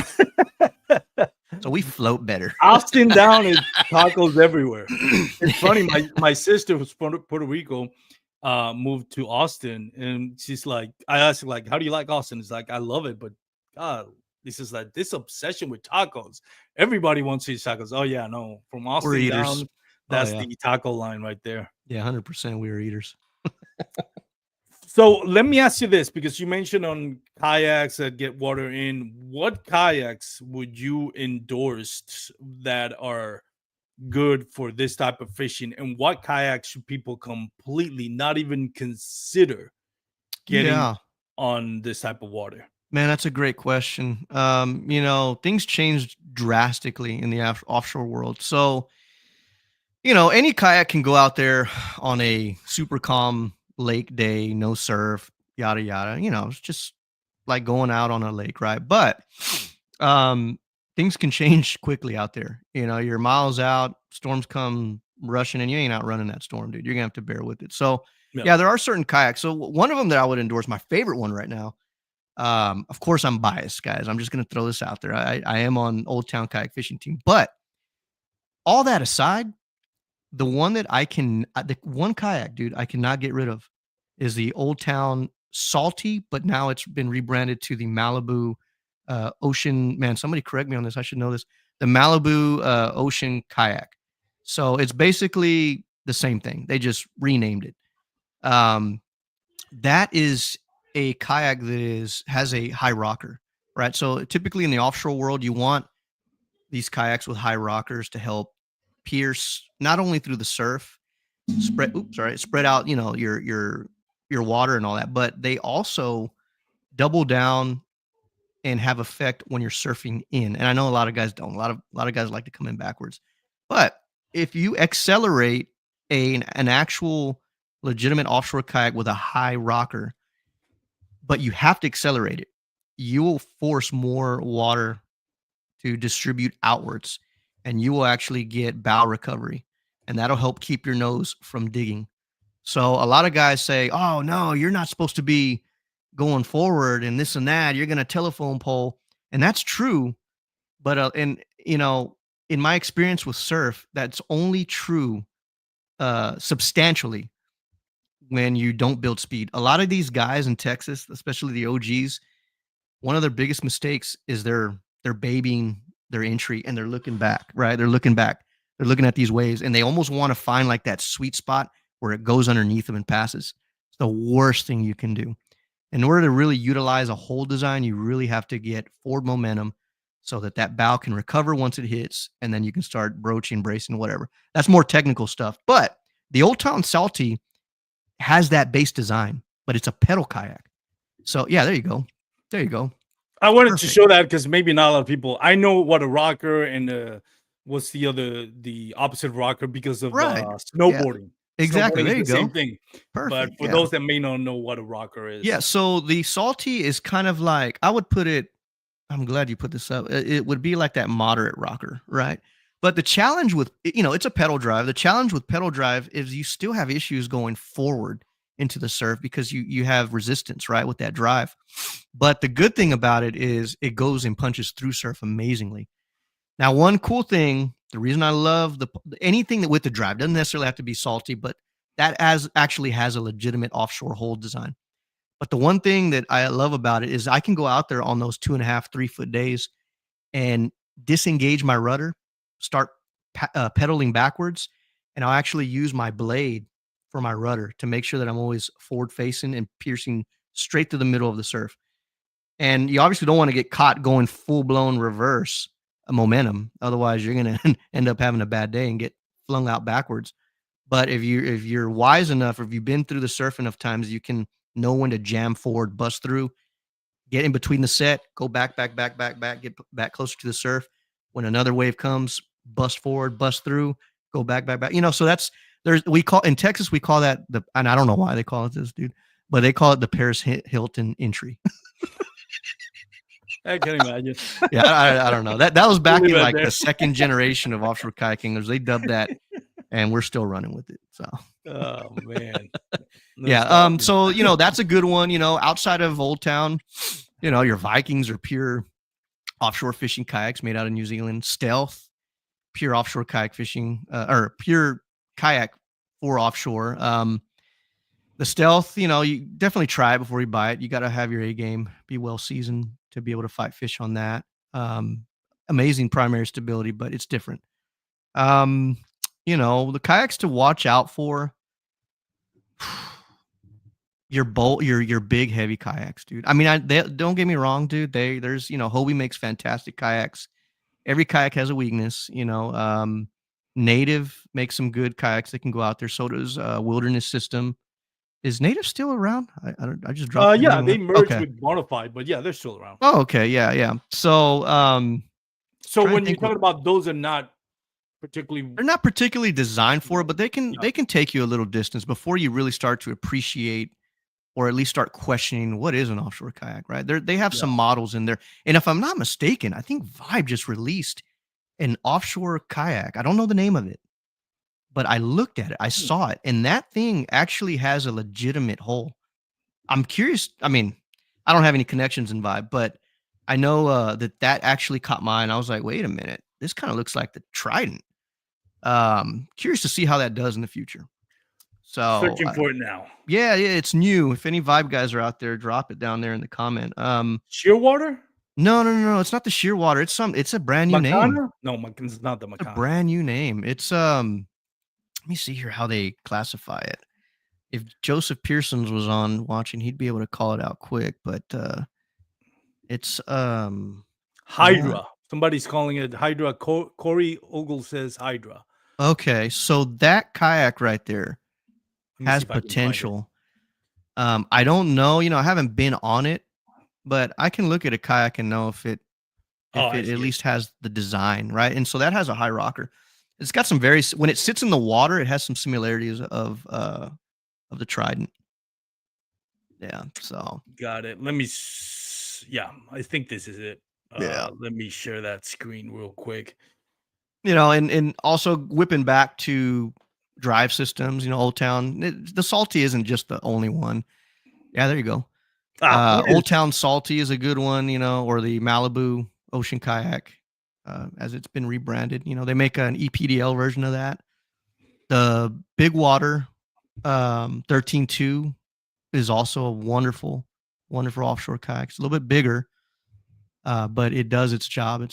So we float better. Austin down is tacos everywhere. It's funny. My sister who's from Puerto Rico moved to Austin, and she's like, I asked her like, "How do you like Austin?" It's like, "I love it, but God, this is like this obsession with tacos. Everybody wants these tacos." Oh yeah, no, from We're Austin eaters. down, Oh, that's yeah. the taco line right there. Yeah, 100% we are eaters. So let me ask you this because you mentioned on kayaks that get water in. What kayaks would you endorse that are good for this type of fishing? And what kayaks should people completely not even consider getting Yeah. on this type of water? Man, that's a great question. Things changed drastically in the offshore world. So, any kayak can go out there on a super calm lake day, no surf, yada yada. It's just like going out on a lake, right? But um things can change quickly out there. You're miles out, storms come rushing, and you ain't outrunning that storm, dude. You're gonna have to bear with it. So Yeah. yeah, there are certain kayaks. So one of them that I would endorse, my favorite one right now. Of course, I'm biased, guys. I'm just gonna throw this out there. I am on Old Town Kayak Fishing Team, but all that aside, the one that the one kayak, dude, I cannot get rid of is the Old Town Salty, but now it's been rebranded to the Malibu Ocean. Man, somebody correct me on this. I should know this. The Malibu Ocean Kayak. So it's basically the same thing. They just renamed it. Um, that is a kayak that has a high rocker, right? So typically in the offshore world, you want these kayaks with high rockers to help pierce not only through the surf, spread out, your water and all that, but they also double down and have effect when you're surfing in. And I know a lot of guys don't. A lot of guys like to come in backwards. But if you accelerate an actual legitimate offshore kayak with a high rocker, but you have to accelerate it, you will force more water to distribute outwards, and you will actually get bow recovery, and that'll help keep your nose from digging. So a lot of guys say, "Oh no, you're not supposed to be going forward and this and that. You're going to telephone pole," and that's true. But in my experience with surf, that's only true substantially when you don't build speed. A lot of these guys in Texas, especially the OGs, one of their biggest mistakes is they're babying their entry and they're looking back, right? They're looking back. They're looking at these waves and they almost want to find like that sweet spot where it goes underneath them and passes. It's the worst thing you can do. In order to really utilize a hole design, you really have to get forward momentum so that bow can recover once it hits, and then you can start broaching, bracing, whatever. That's more technical stuff. But the Old Town Salty has that base design, but it's a pedal kayak. So yeah, there you go. There you go. I wanted to Perfect. show that because maybe not a lot of people. I know what a rocker and what's the opposite of rocker because of Right. Yeah. snowboarding. Exactly. Snowboarding is There you the same go. thing. But Perfect. for Yeah. those that may not know what a rocker Yeah. is, So the salty is kind of like, I would put it, I'm glad you put this up. It would be like that moderate rocker, right? But the challenge with, it's a pedal drive. The challenge with pedal drive is you still have issues going forward into the surf because you have resistance, right, with that drive. But the good thing about it is it goes and punches through surf amazingly. Now, one cool thing, the reason I love anything that with the drive doesn't necessarily have to be salty, but that actually has a legitimate offshore hold design. But the one thing that I love about it is I can go out there on those 2.5, 3 foot days and disengage my rudder, start pedaling backwards, and I'll actually use my blade for my rudder to make sure that I'm always forward facing and piercing straight to the middle of the surf. And you obviously don't want to get caught going full blown reverse momentum. Otherwise, you're going to end up having a bad day and get flung out backwards. But if you're wise enough, or if you've been through the surf enough times, you can know when to jam forward, bust through, get in between the set, go back, get back closer to the surf. When another wave comes, bust forward, bust through, go back. So we call in Texas, we call that and I don't know why they call it this, dude, but they call it the Paris Hilton entry. I can imagine. Yeah, I don't know. That was back in like the second generation of offshore kayakingers. They dubbed that, and we're still running with it. So, oh man, yeah. So that's a good one. Outside of Old Town, your Vikings are pure offshore fishing kayaks made out of New Zealand. Stealth, pure offshore kayak fishing, or pure kayak for offshore. The Stealth, you definitely try it before you buy it. You got to have your A game, be well seasoned to be able to fight fish on that. Amazing primary stability, but it's different. The kayaks to watch out for, your big heavy kayaks, dude. I mean, don't get me wrong, dude. There's Hobie makes fantastic kayaks. Every kayak has a weakness, Native makes some good kayaks that can go out there. So does Wilderness System. Is Native still around? I just dropped. Yeah, they merged with Bonafide, but yeah, they're still around. Oh, okay, yeah. So, so when you're talking about those are not particularly, they're not particularly designed for it, but they can take you a little distance before you really start to appreciate, or at least start questioning, what is an offshore kayak, right? They have some models in there, and if I'm not mistaken, I think Vibe just released an offshore kayak. I don't know the name of it, but I looked at it, I saw it, and that thing actually has a legitimate hull. I'm curious. I mean, I don't have any connections in Vibe, but I know that actually caught my eye, and I was like, wait a minute, this kind of looks like the Trident. Curious to see how that does in the future. So searching for it now. Yeah, it's new. If any Vibe guys are out there, drop it down there in the comment. Shearwater? No, it's not the Shearwater. It's a brand new name. No, it's not the Makana. It's a brand new name. It's let me see here how they classify it. If Joseph Pearsons was on watching, he'd be able to call it out quick, but it's Hydra. Yeah. Somebody's calling it Hydra. Corey Ogle says Hydra. Okay, so that kayak right there has potential. I don't know, I haven't been on it, but I can look at a kayak and know if it at least has the design, right? And so that has a high rocker. It's got some when it sits in the water, it has some similarities of the Trident. Yeah, so got it. Let me. Yeah, I think this is it. Let me share that screen real quick. And also whipping back to drive systems, Old Town. The Salty isn't just the only one. Yeah, there you go. Old Town Salty is a good one, or the Malibu Ocean Kayak, as it's been rebranded. They make an EPDL version of that. The Big Water 13.2 is also a wonderful offshore kayak. It's a little bit bigger, but it does its job.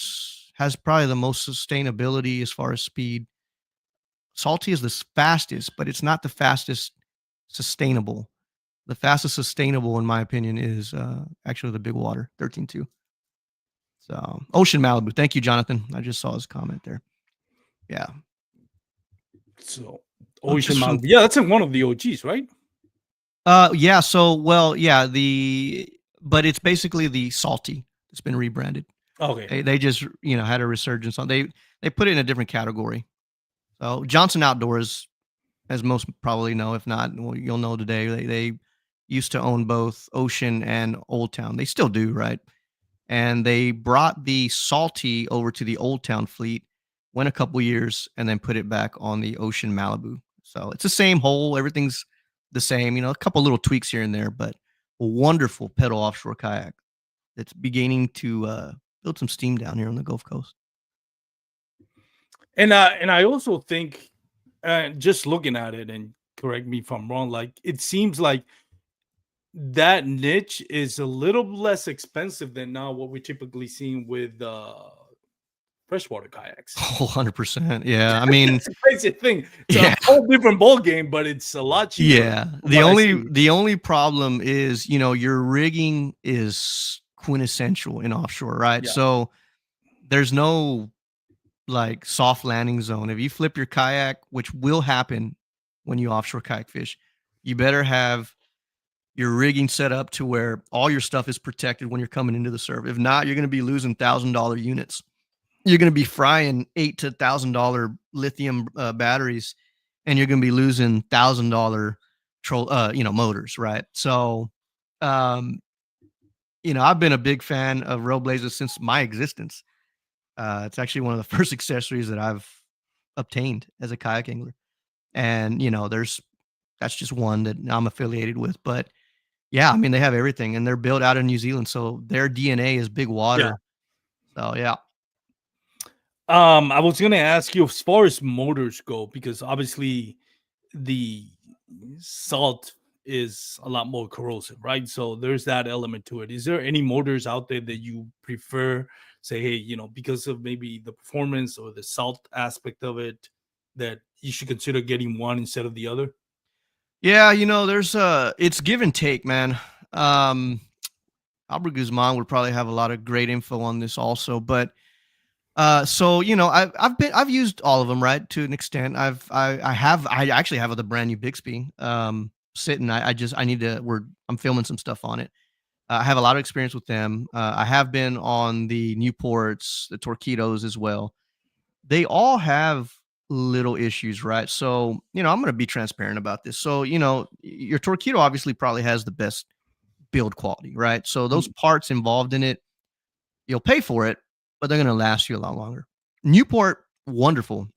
Has probably the most sustainability as far as speed. Salty is the fastest, but it's not the fastest sustainable. The fastest sustainable, in my opinion, is actually the Big Water 13.2. So Ocean Malibu. Thank you, Jonathan. I just saw his comment there. Yeah. So Ocean Malibu. Yeah, that's in one of the OGs, right? Yeah. So, but it's basically the Salty. It's been rebranded. Okay. They just, had a resurgence on. They put it in a different category. So Johnson Outdoors, as most probably know, if not, well, you'll know today. They used to own both Ocean and Old Town. They still do, right? And they brought the Salty over to the Old Town fleet, went a couple years, and then put it back on the Ocean Malibu. So it's the same hull. Everything's the same. A couple little tweaks here and there, but a wonderful pedal offshore kayak that's beginning to build some steam down here on the Gulf Coast. And I also think, just looking at it, and correct me if I'm wrong, like it seems like that niche is a little less expensive than now what we're typically seeing with freshwater kayaks. Oh, 100%. Yeah. I mean, it's a crazy thing. It's a whole different ball game, but it's a lot cheaper. Yeah. The only problem is, your rigging is quintessential in offshore, right? Yeah. So there's no like soft landing zone. If you flip your kayak, which will happen when you offshore kayak fish, you better have your rigging set up to where all your stuff is protected when you're coming into the surf. If not, you're going to be losing $1,000 units. You're going to be frying $8,000 to $1,000 lithium batteries, and you're going to be losing $1,000 motors, right? So, I've been a big fan of Railblazers since my existence. It's actually one of the first accessories that I've obtained as a kayak angler, and that's just one that I'm affiliated with. But yeah, I mean, they have everything, and they're built out in New Zealand, so their DNA is big water. So yeah. I was gonna ask you as far as motors go, because obviously the salt is a lot more corrosive, right? So there's that element to it. Is there any motors out there that you prefer? Say, hey, because of maybe the performance or the salt aspect of it, that you should consider getting one instead of the other? Yeah, there's it's give and take, man. Albert Guzman would probably have a lot of great info on this also, but so I've used all of them, right, to an extent. I actually have the brand new Bixby sitting. I'm filming some stuff on it. I have a lot of experience with them. I have been on the Newports, the Torpedoes as well. They all have little issues, right? So, I'm going to be transparent about this. So, your Torpedo obviously probably has the best build quality, right? So those parts involved in it, you'll pay for it, but they're going to last you a lot longer. Newport, wonderful.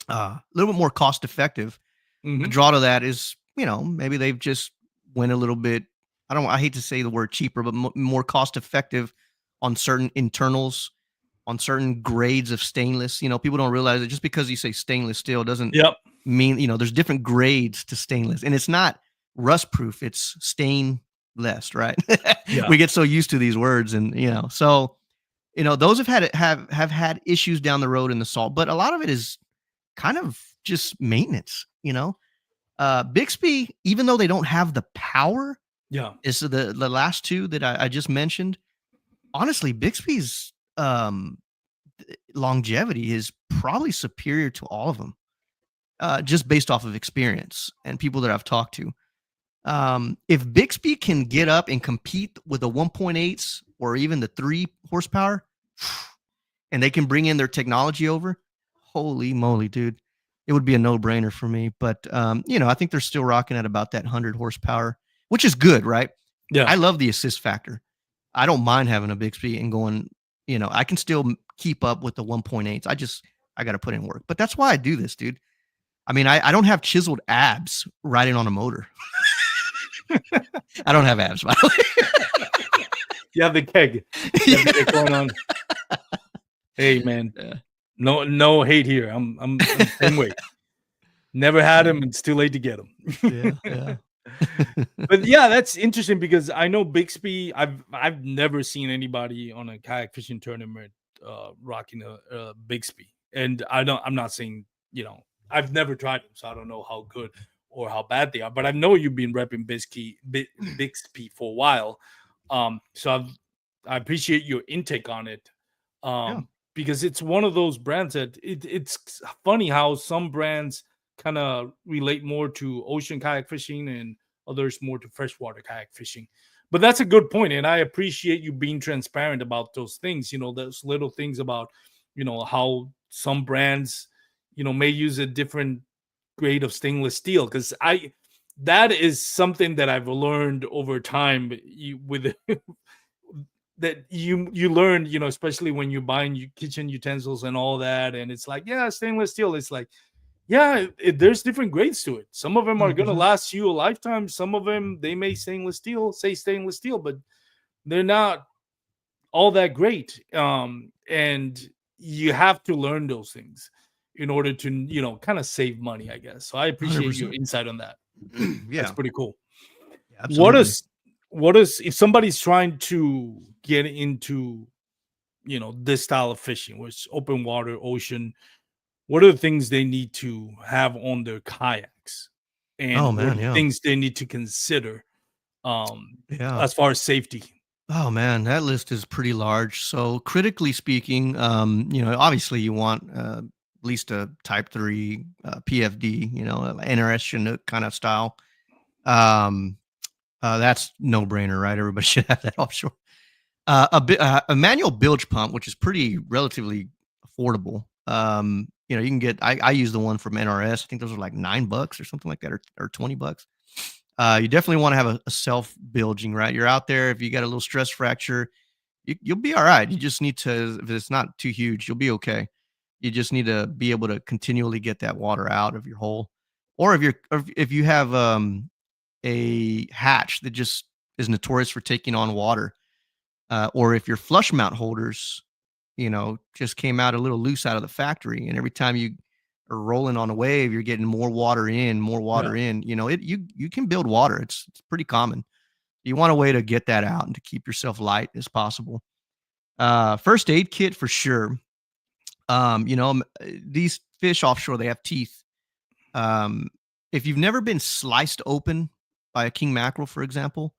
A little bit more cost effective. The draw to that is, maybe they've just went a little bit, I hate to say the word cheaper, but more cost effective on certain internals, on certain grades of stainless. People don't realize that just because you say stainless steel doesn't mean, there's different grades to stainless, and it's not rust proof, it's stainless, right? We get so used to these words, and so those have had issues down the road in the salt, but a lot of it is kind of just maintenance. Bixby, even though they don't have the power, is the last two that I just mentioned. Honestly, Bixby's longevity is probably superior to all of them, just based off of experience and people that I've talked to. If Bixby can get up and compete with the 1.8s or even the 3 horsepower, and they can bring in their technology over, holy moly, dude, it would be a no-brainer for me. But I think they're still rocking at about that 100 horsepower, which is good, right? Yeah. I love the assist factor. I don't mind having a Bixby and going, I can still keep up with the 1.8s. I got to put in work. But that's why I do this, dude. I mean, I don't have chiseled abs riding on a motor. I don't have abs, by the way. You have the keg. You have the keg going on. Hey, man. No hate here. I'm the same way. Never had him. It's too late to get him. Yeah. But yeah, that's interesting because I know Bixby. I've never seen anybody on a kayak fishing tournament rocking a Bixby, and I'm not saying I've never tried them, so I don't know how good or how bad they are. But I know you've been repping Bixby for a while, so I appreciate your intake on it, because it's one of those brands that it's funny how some brands kind of relate more to ocean kayak fishing and others more to freshwater kayak fishing. But that's a good point, and I appreciate you being transparent about those things. Those little things about how some brands may use a different grade of stainless steel, because that is something that I've learned over time that you learn, especially when you're buying kitchen utensils and all that, and it's like, yeah, stainless steel. It's like, yeah, there's different grades to it. Some of them are going to last you a lifetime. Some of them, they may say stainless steel, but they're not all that great. And you have to learn those things in order to, kind of save money, I guess. So I appreciate 100%. your insight on that. Yeah. That's pretty cool. Yeah, what is if somebody's trying to get into, this style of fishing, which open water, ocean, what are the things they need to have on their kayaks, and what are the things they need to consider as far as safety? Oh man, that list is pretty large. So critically speaking, obviously you want at least a Type 3 PFD, NRS Chinook kind of style. That's no brainer, right? Everybody should have that offshore. A manual bilge pump, which is pretty relatively affordable. You know, you can get. I use the one from NRS. I think those are like $9 or something like that, or $20. You definitely want to have a self bilging, right? You're out there. If you got a little stress fracture, you'll be all right. You just need to. If it's not too huge, you'll be okay. You just need to be able to continually get that water out of your hole, or if you have a hatch that just is notorious for taking on water, or if your flush mount holders, you know, just came out a little loose out of the factory, and every time you are rolling on a wave, you're getting more water in, more Yeah. water in. You know, you can build water. It's pretty common. You want a way to get that out and to keep yourself light as possible. First aid kit for sure. You know, these fish offshore, they have teeth. Um, if you've never been sliced open by a king mackerel, for example,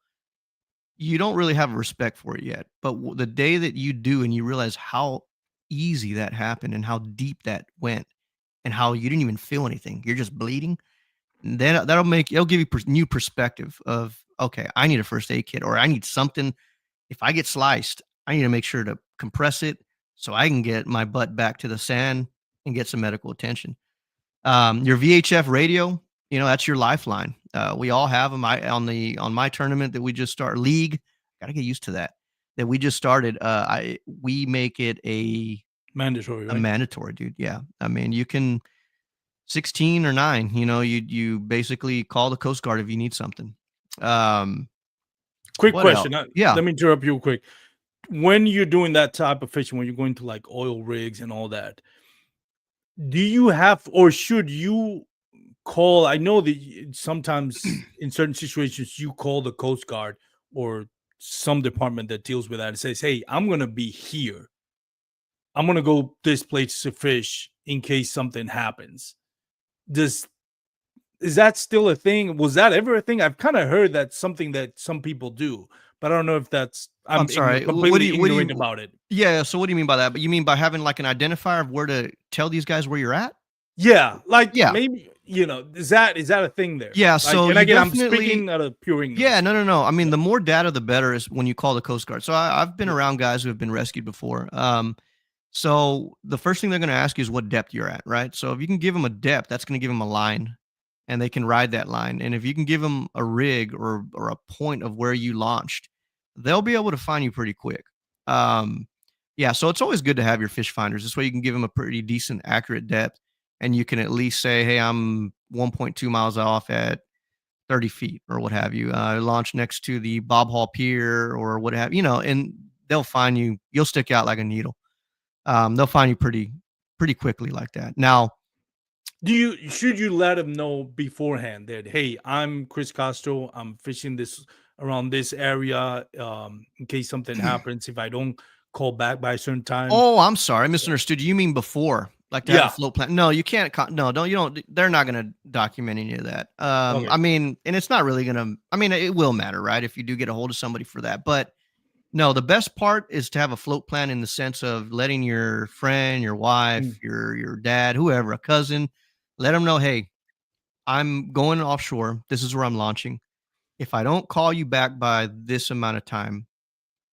you don't really have a respect for it yet. But the day that you do and you realize how easy that happened and how deep that went and how you didn't even feel anything, you're just bleeding, then it'll give you new perspective of, okay, I need a first aid kit, or I need something. If I get sliced, I need to make sure to compress it so I can get my butt back to the sand and get some medical attention. Your VHF radio, you know, that's your lifeline. We all have them. On my tournament that we just started, league, got to get used to that. That we just started. We make it Mandatory, a right? mandatory, dude. Yeah, I mean, you can 16 or 9. You know, you basically call the Coast Guard if you need something. Quick What else? question. Yeah. Let me interrupt you quick. When you're doing that type of fishing, when you're going to like oil rigs and all that, do you have or should you call? I know that sometimes in certain situations you call the Coast Guard or some department that deals with that and says, "Hey, I'm gonna be here. I'm gonna go this place to fish in case something happens." Does Is that still a thing? Was that ever a thing? I've kind of heard that's something that some people do, but I don't know if that's I'm I'm sorry. completely What do ignorant you? about it. Yeah. So what do you mean by that? But you mean by having like an identifier of where to tell these guys where you're at? Yeah, like Yeah. maybe is that a thing there? Yeah. Like, So and you again, I'm definitely. speaking out of pure Yeah, ignorance no, here. no, no. I mean, Yeah, the more data, the better is when you call the Coast Guard. So I've been yeah, around guys who have been rescued before. So the first thing they're going to ask you is what depth you're at, right? So if you can give them a depth, that's going to give them a line, and they can ride that line. And if you can give them a rig or a point of where you launched, they'll be able to find you pretty quick. Um, yeah, so it's always good to have your fish finders. This way you can give them a pretty decent, accurate depth, and you can at least say, "Hey, I'm 1.2 miles off at 30 feet," or what have you. Launch next to the Bob Hall Pier or what have you know, and they'll find you. You'll stick out like a needle. They'll find you pretty quickly like that. Now, should you let them know beforehand that, hey, I'm Chris Castro, I'm fishing this around this area, in case something happens if I don't call back by a certain time? oh, I'm sorry, I misunderstood. You mean before, like to have a Yeah. float plan? No, you can't. No, don't you don't. They're not going to document any of that. Okay. I mean, and it's not really going to. I mean, it will matter, right? If you do get a hold of somebody for that, but no, the best part is to have a float plan in the sense of letting your friend, your wife, Mm. your dad, whoever, a cousin, let them know, hey, I'm going offshore. This is where I'm launching. If I don't call you back by this amount of time,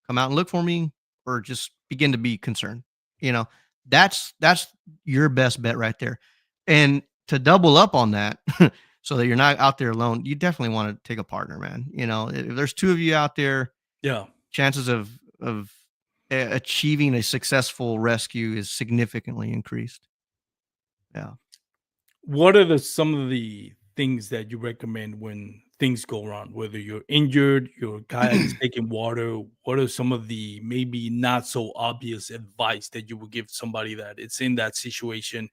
come out and look for me, or just begin to be concerned. You know, that's your best bet right there. And to double up on that, so that you're not out there alone, you definitely want to take a partner, man. You know, if there's two of you out there, Yeah. chances of achieving a successful rescue is significantly increased. Yeah. What are some of the things that you recommend when things go wrong? Whether you're injured, your kayak is taking water, what are some of the maybe not so obvious advice that you would give somebody that it's in that situation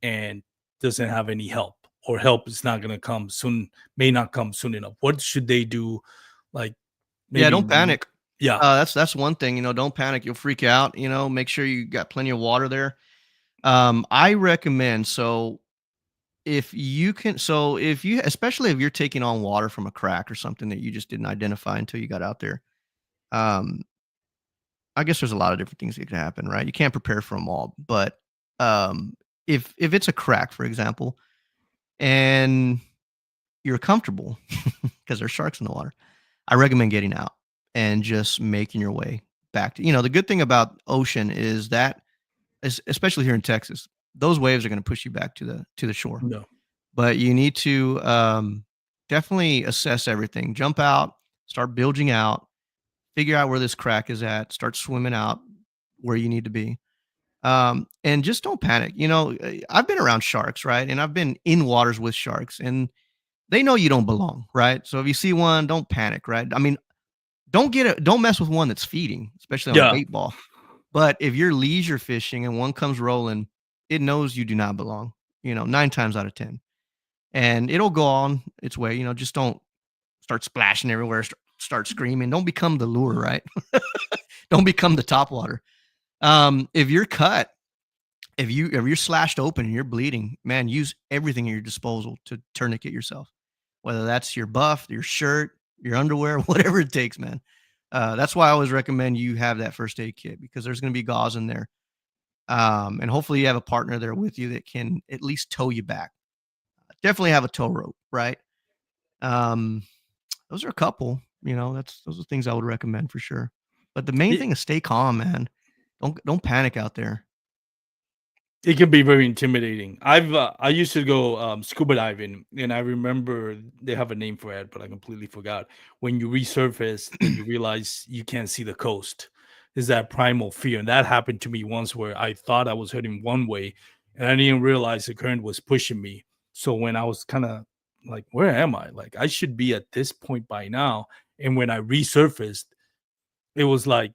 and doesn't have any help, or help is not going to come soon, may not come soon enough? What should they do? Like Yeah, maybe, don't panic. yeah, That's one thing. You know, don't panic. You'll freak out. You know, make sure you got plenty of water there. I recommend if you, especially if you're taking on water from a crack or something that you just didn't identify until you got out there. Um, I guess there's a lot of different things that could happen, right? You can't prepare for them all, but um, if it's a crack, for example, and you're comfortable because there's sharks in the water. I recommend getting out and just making your way back to, the good thing about ocean is that, especially here in Texas, those waves are going to push you back to the shore. No. But you need to definitely assess everything. Jump out, start bilging out, figure out where this crack is at, start swimming out where you need to be. And just don't panic. I've been around sharks, right? And I've been in waters with sharks, and they know you don't belong, right? So if you see one, don't panic, right? I mean, don't mess with one that's feeding, especially on a Yeah. bait ball. But if you're leisure fishing and one comes rolling, it knows you do not belong, 9 times out of 10. And it'll go on its way, just don't start splashing everywhere, start screaming. Don't become the lure, right? Don't become the topwater. If you're cut, if you're slashed open and you're bleeding, man, use everything at your disposal to tourniquet yourself, whether that's your buff, your shirt, your underwear, whatever it takes, man. That's why I always recommend you have that first aid kit, because there's going to be gauze in there. And hopefully you have a partner there with you that can at least tow you back. Definitely have a tow rope, right? Those are a couple, those are things I would recommend for sure. But the main thing is stay calm, man. Don't panic out there. It can be very intimidating. I used to go scuba diving, and I remember they have a name for it, but I completely forgot. When you resurface and you realize you can't see the coast, is that primal fear? And that happened to me once, where I thought I was heading one way, and I didn't realize the current was pushing me. So when I was kind of like, "Where am I? Like, I should be at this point by now." And when I resurfaced, it was like,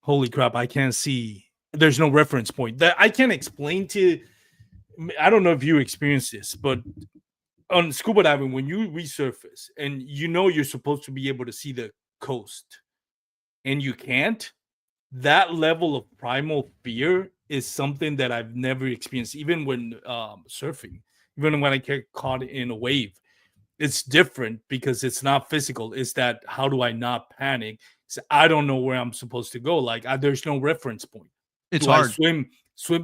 holy crap, I can't see. There's no reference point that I can't explain to. I don't know if you experience this, but on scuba diving, when you resurface and you're supposed to be able to see the coast and you can't, that level of primal fear is something that I've never experienced, even when surfing, even when I get caught in a wave. It's different because it's not physical. It's that, how do I not panic? So I don't know where I'm supposed to go. Like, there's no reference point. It's Do I hard. swim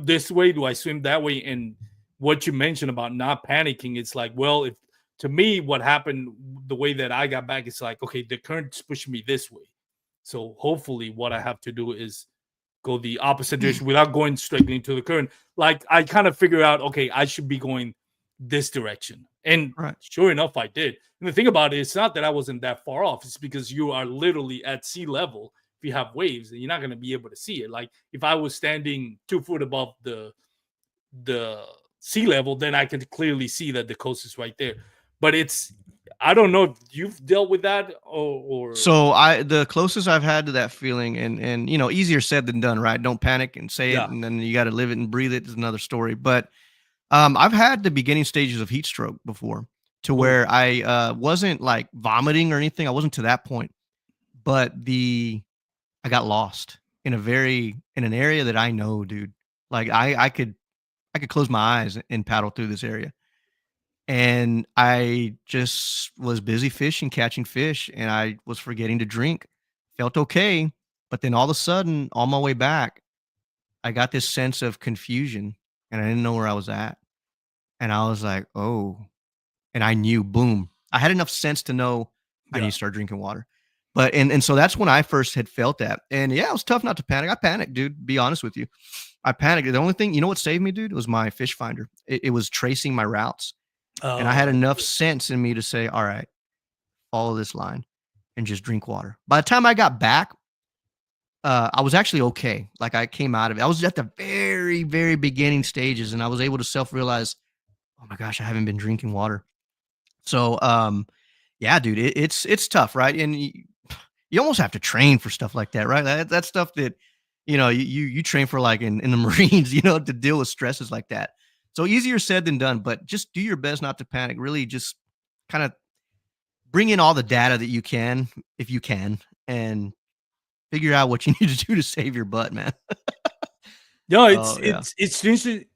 this way? Do I swim that way? And what you mentioned about not panicking, it's like, well, if to me, what happened, the way that I got back, it's like, okay, the current's pushing me this way. So hopefully what I have to do is go the opposite direction without going straight into the current. Like, I kind of figure out, okay, I should be going this direction. And Right. sure enough, I did. And the thing about it, it's not that I wasn't that far off. It's because you are literally at sea level. If you have waves, and you're not going to be able to see it. Like, if I was standing 2 foot above the sea level, then I can clearly see that the coast is right there. But I don't know if you've dealt with that or So the closest I've had to that feeling, and easier said than done, right? Don't panic and say it, yeah. and then you got to live it and breathe it is another story. But I've had the beginning stages of heat stroke before, to where I wasn't like vomiting or anything. I wasn't to that point, but I got lost in an area that I know, dude. Like I could close my eyes and paddle through this area. And I just was busy fishing, catching fish, and I was forgetting to drink. Felt okay, but then all of a sudden, on my way back, I got this sense of confusion, and I didn't know where I was at. And I was like, "Oh," and I knew, boom. I had enough sense to know I need Yeah. to start drinking water. But and so that's when I first had felt that. And yeah, it was tough not to panic. I panicked, dude. Be honest with you, I panicked. The only thing, what saved me, dude, was my fish finder. It was tracing my routes, and I had Oh, enough sense in me to say, "All right, follow this line and just drink water." By the time I got back, I was actually okay. Like, I came out of it. I was at the very, very beginning stages, and I was able to self-realize, "Oh my gosh, I haven't been drinking water." So, yeah, dude, it's tough, right? And you almost have to train for stuff like that, right? That's stuff that you train for, like in the Marines, to deal with stresses like that. So easier said than done, but just do your best not to panic. Really, just kind of bring in all the data that you can, if you can, and figure out what you need to do to save your butt, man. no, Oh yeah. it's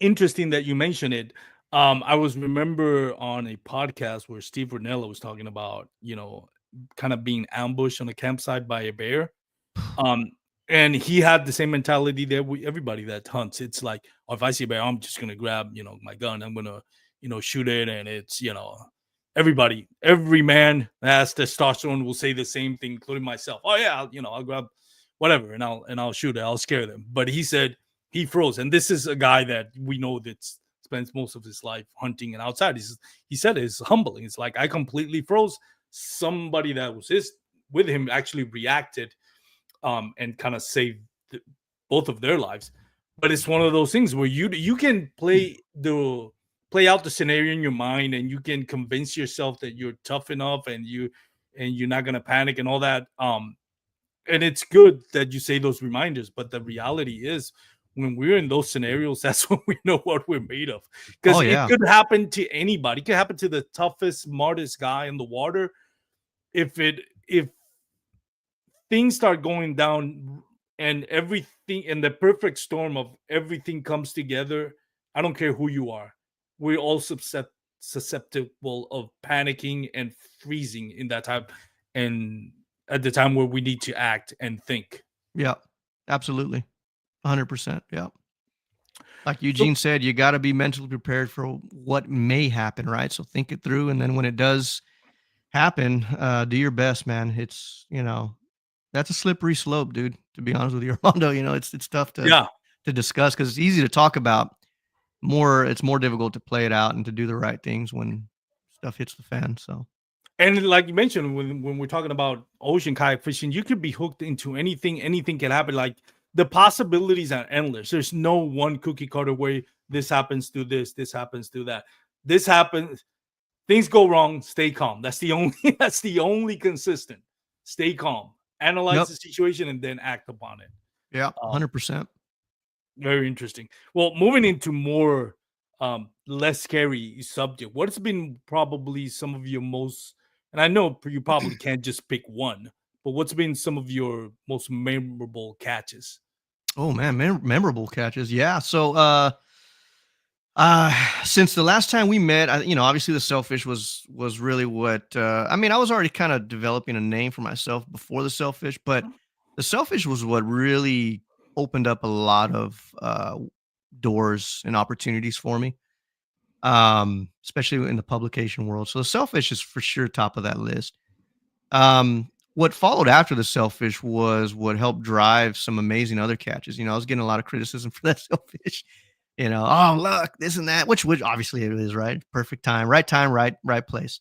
interesting that you mention it. I was remember on a podcast where Steve Ranella was talking about, kind of being ambushed on a campsite by a bear. Um, and he had the same mentality that everybody that hunts. It's like, oh, if I see a bear, I'm just gonna grab, my gun. I'm gonna, shoot it, and it's, every man that has testosterone will say the same thing, including myself. Oh yeah, I'll grab whatever and I'll shoot it. I'll scare them. But he said he froze, and this is a guy that we know that spends most of his life hunting and outside. He said it's humbling. It's like I completely froze. Somebody that was with him actually reacted, and kind of saved both of their lives. But it's one of those things where you can play out the scenario in your mind, and you can convince yourself that you're tough enough, and you're not gonna panic and all that. And it's good that you say those reminders, but the reality is when we're in those scenarios, that's when we know what we're made of. Because Oh it yeah. could happen to anybody. It could happen to the toughest, smartest guy in the water. If things start going down and everything and the perfect storm of everything comes together, I don't care who you are. We're all susceptible of panicking and freezing in that time, and at the time where we need to act and think. Yeah. Absolutely. 100%. Yeah. Like So Eugene said, you got to be mentally prepared for what may happen, right? So think it through, and then when it does happen, do your best, man. It's that's a slippery slope, dude. To be honest with you, Armando, it's tough yeah, to discuss because it's easy to talk about. It's more difficult to play it out and to do the right things when stuff hits the fan. So and like you mentioned, when we're talking about ocean kayak fishing, you could be hooked into anything. Anything can happen. Like the possibilities are endless. There's no one cookie cutter way. This happens to this happens to that. This happens. Things go wrong. Stay calm. That's the only. That's the only consistent. Stay calm. Analyze yep, the situation and then act upon it. yeah, Um, 100%. Very interesting. Well, moving into more less scary subject, what's been probably some of your most, and I know you probably can't just pick one, but what's been some of your most memorable catches? Oh man, memorable catches. Yeah. So since the last time we met, obviously the Sailfish was really what I mean. I was already kind of developing a name for myself before the Sailfish, but the Sailfish was what really opened up a lot of doors and opportunities for me, especially in the publication world. So the Sailfish is for sure top of that list. What followed after the Sailfish was what helped drive some amazing other catches. I was getting a lot of criticism for that Sailfish. Oh look, this and that, which obviously it is, right? Perfect time, right place.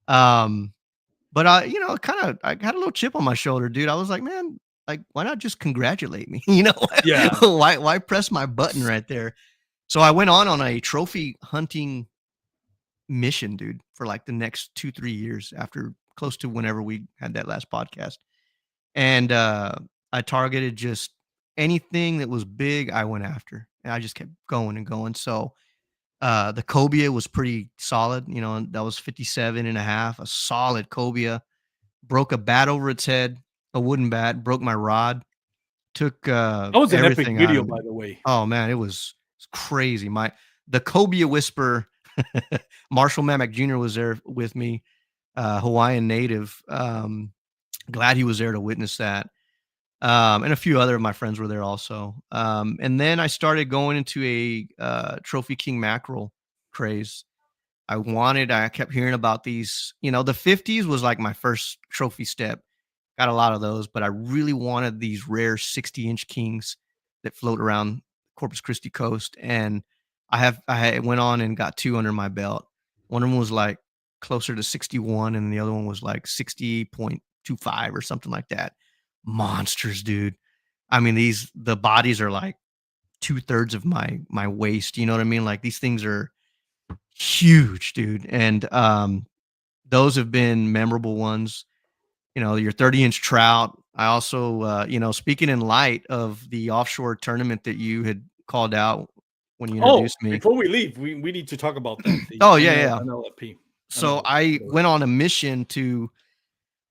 Um, but I had a little chip on my shoulder, dude. I was like, man, like, why not just congratulate me? Yeah. Why press my button right there? So I went on a trophy hunting mission, dude, for like the next 2-3 years after close to whenever we had that last podcast. And I targeted just anything that was big, I went after. And I just kept going and going. So the cobia was pretty solid. And that was 57 and a half, a solid cobia. Broke a bat over its head, a wooden bat, broke my rod, took That was an epic everything out video, of it. by the way. Oh man, it's crazy. The cobia whisper, Marshall Mamak Jr. was there with me, Hawaiian native. Glad he was there to witness that. And a few other of my friends were there also. And then I started going into a trophy king mackerel craze. I kept hearing about these, the 50s was like my first trophy step. Got a lot of those, but I really wanted these rare 60-inch kings that float around Corpus Christi coast. And I went on and got two under my belt. One of them was like closer to 61, and the other one was like 60.25 or something like that. Monsters, dude. I mean, the bodies are like 2/3 of my waist. You know what I mean? Like these things are huge, dude. And those have been memorable ones. Your 30-inch trout. I also, speaking in light of the offshore tournament that you had called out when you Oh, introduced me. before we leave, we need to talk about that. The Oh yeah, yeah. NLFP. So I went on a mission to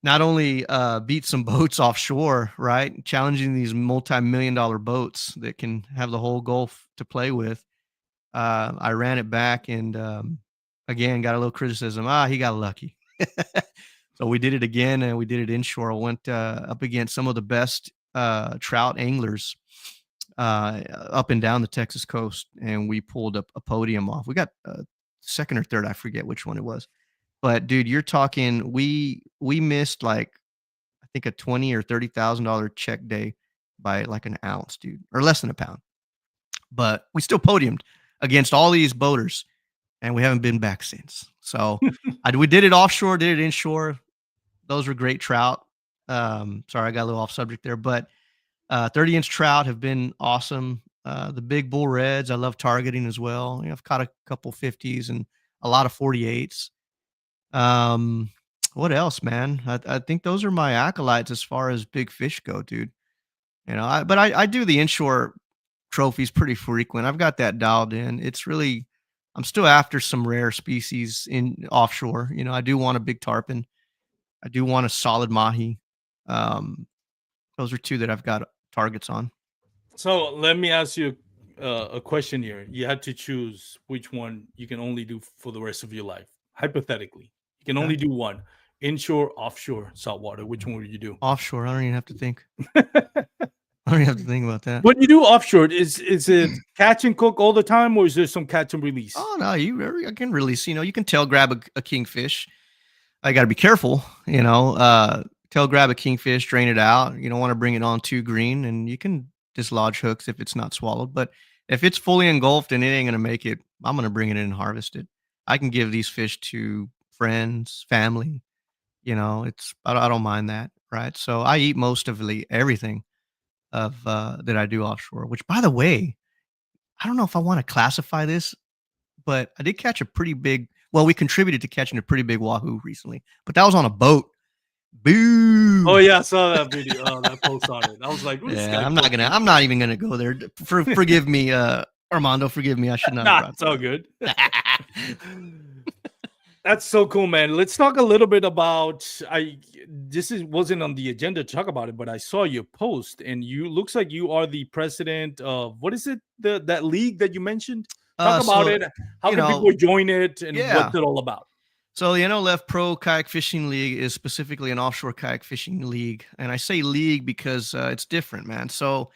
not only beat some boats offshore, right? Challenging these multi-million-dollar boats that can have the whole Gulf to play with. I ran it back and again got a little criticism. He got lucky. So we did it again, and we did it inshore. I went up against some of the best trout anglers up and down the Texas coast, and we pulled up a podium off. We got second or third, I forget which one it was. But dude, you're talking we missed like I think a $20,000 or $30,000 check day by like an ounce, dude, or less than a pound. But we still podiumed against all these boaters, and we haven't been back since. So we did it offshore, did it inshore. Those were great trout. Sorry, I got a little off subject there, but 30-inch trout have been awesome. The big bull reds, I love targeting as well. You know, I've caught a couple 50s and a lot of 48s. What else, man? I think those are my acolytes as far as big fish go, dude. You know, I do the inshore trophies pretty frequent. I've got that dialed in. It's really, I'm still after some rare species in offshore. You know, I do want a big tarpon. I do want a solid mahi. Those are two that I've got targets on. So let me ask you a question here. You had to choose which one you can only do for the rest of your life. Hypothetically, you can only do one: inshore, offshore, saltwater. Which one would you do? Offshore. I don't even have to think. I don't even have to think about that. When you do offshore, is it catch and cook all the time, or is there some catch and release? Oh no, I can release. You know, you can tail grab a kingfish. I got to be careful. You know, tail grab a kingfish, drain it out. You don't want to bring it on too green, and you can dislodge hooks if it's not swallowed. But if it's fully engulfed and it ain't gonna make it, I'm gonna bring it in and harvest it. I can give these fish to friends, family. You know, I don't mind that, right? So I eat most of everything of that I do offshore. Which, by the way, I don't know if I want to classify this, but I did catch a pretty big. Well, we contributed to catching a pretty big wahoo recently, but that was on a boat. Boo! Oh yeah, I saw that video. That post on it. I was like, yeah, I'm not even gonna go there. Forgive me, Armando. Forgive me. I should not. Nah, it's all good. That's so cool, man. Let's talk a little bit about. Wasn't on the agenda to talk about it, but I saw your post, and you looks like you are the president of what is it? That league that you mentioned. Talk about it. How can people join it, and what's it all about? So the NLF Pro Kayak Fishing League is specifically an offshore kayak fishing league, and I say league because it's different, man. So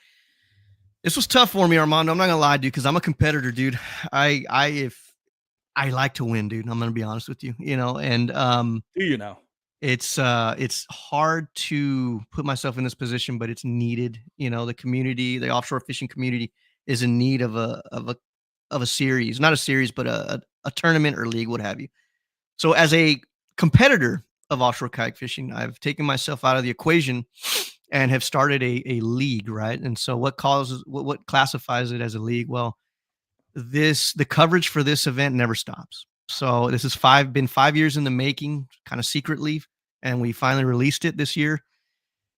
this was tough for me, Armando. I'm not gonna lie, dude, because I'm a competitor, dude. If I like to win, dude. I'm gonna be honest with you, you know. And do you know? It's hard to put myself in this position, but it's needed. You know, the community, the offshore fishing community, is in need of a series, not a series, but a tournament or league, what have you. So as a competitor of offshore kayak fishing, I've taken myself out of the equation and have started a league, right? And so what classifies it as a league? Well, the coverage for this event never stops. So this has been 5 years in the making, kind of secretly, and we finally released it this year.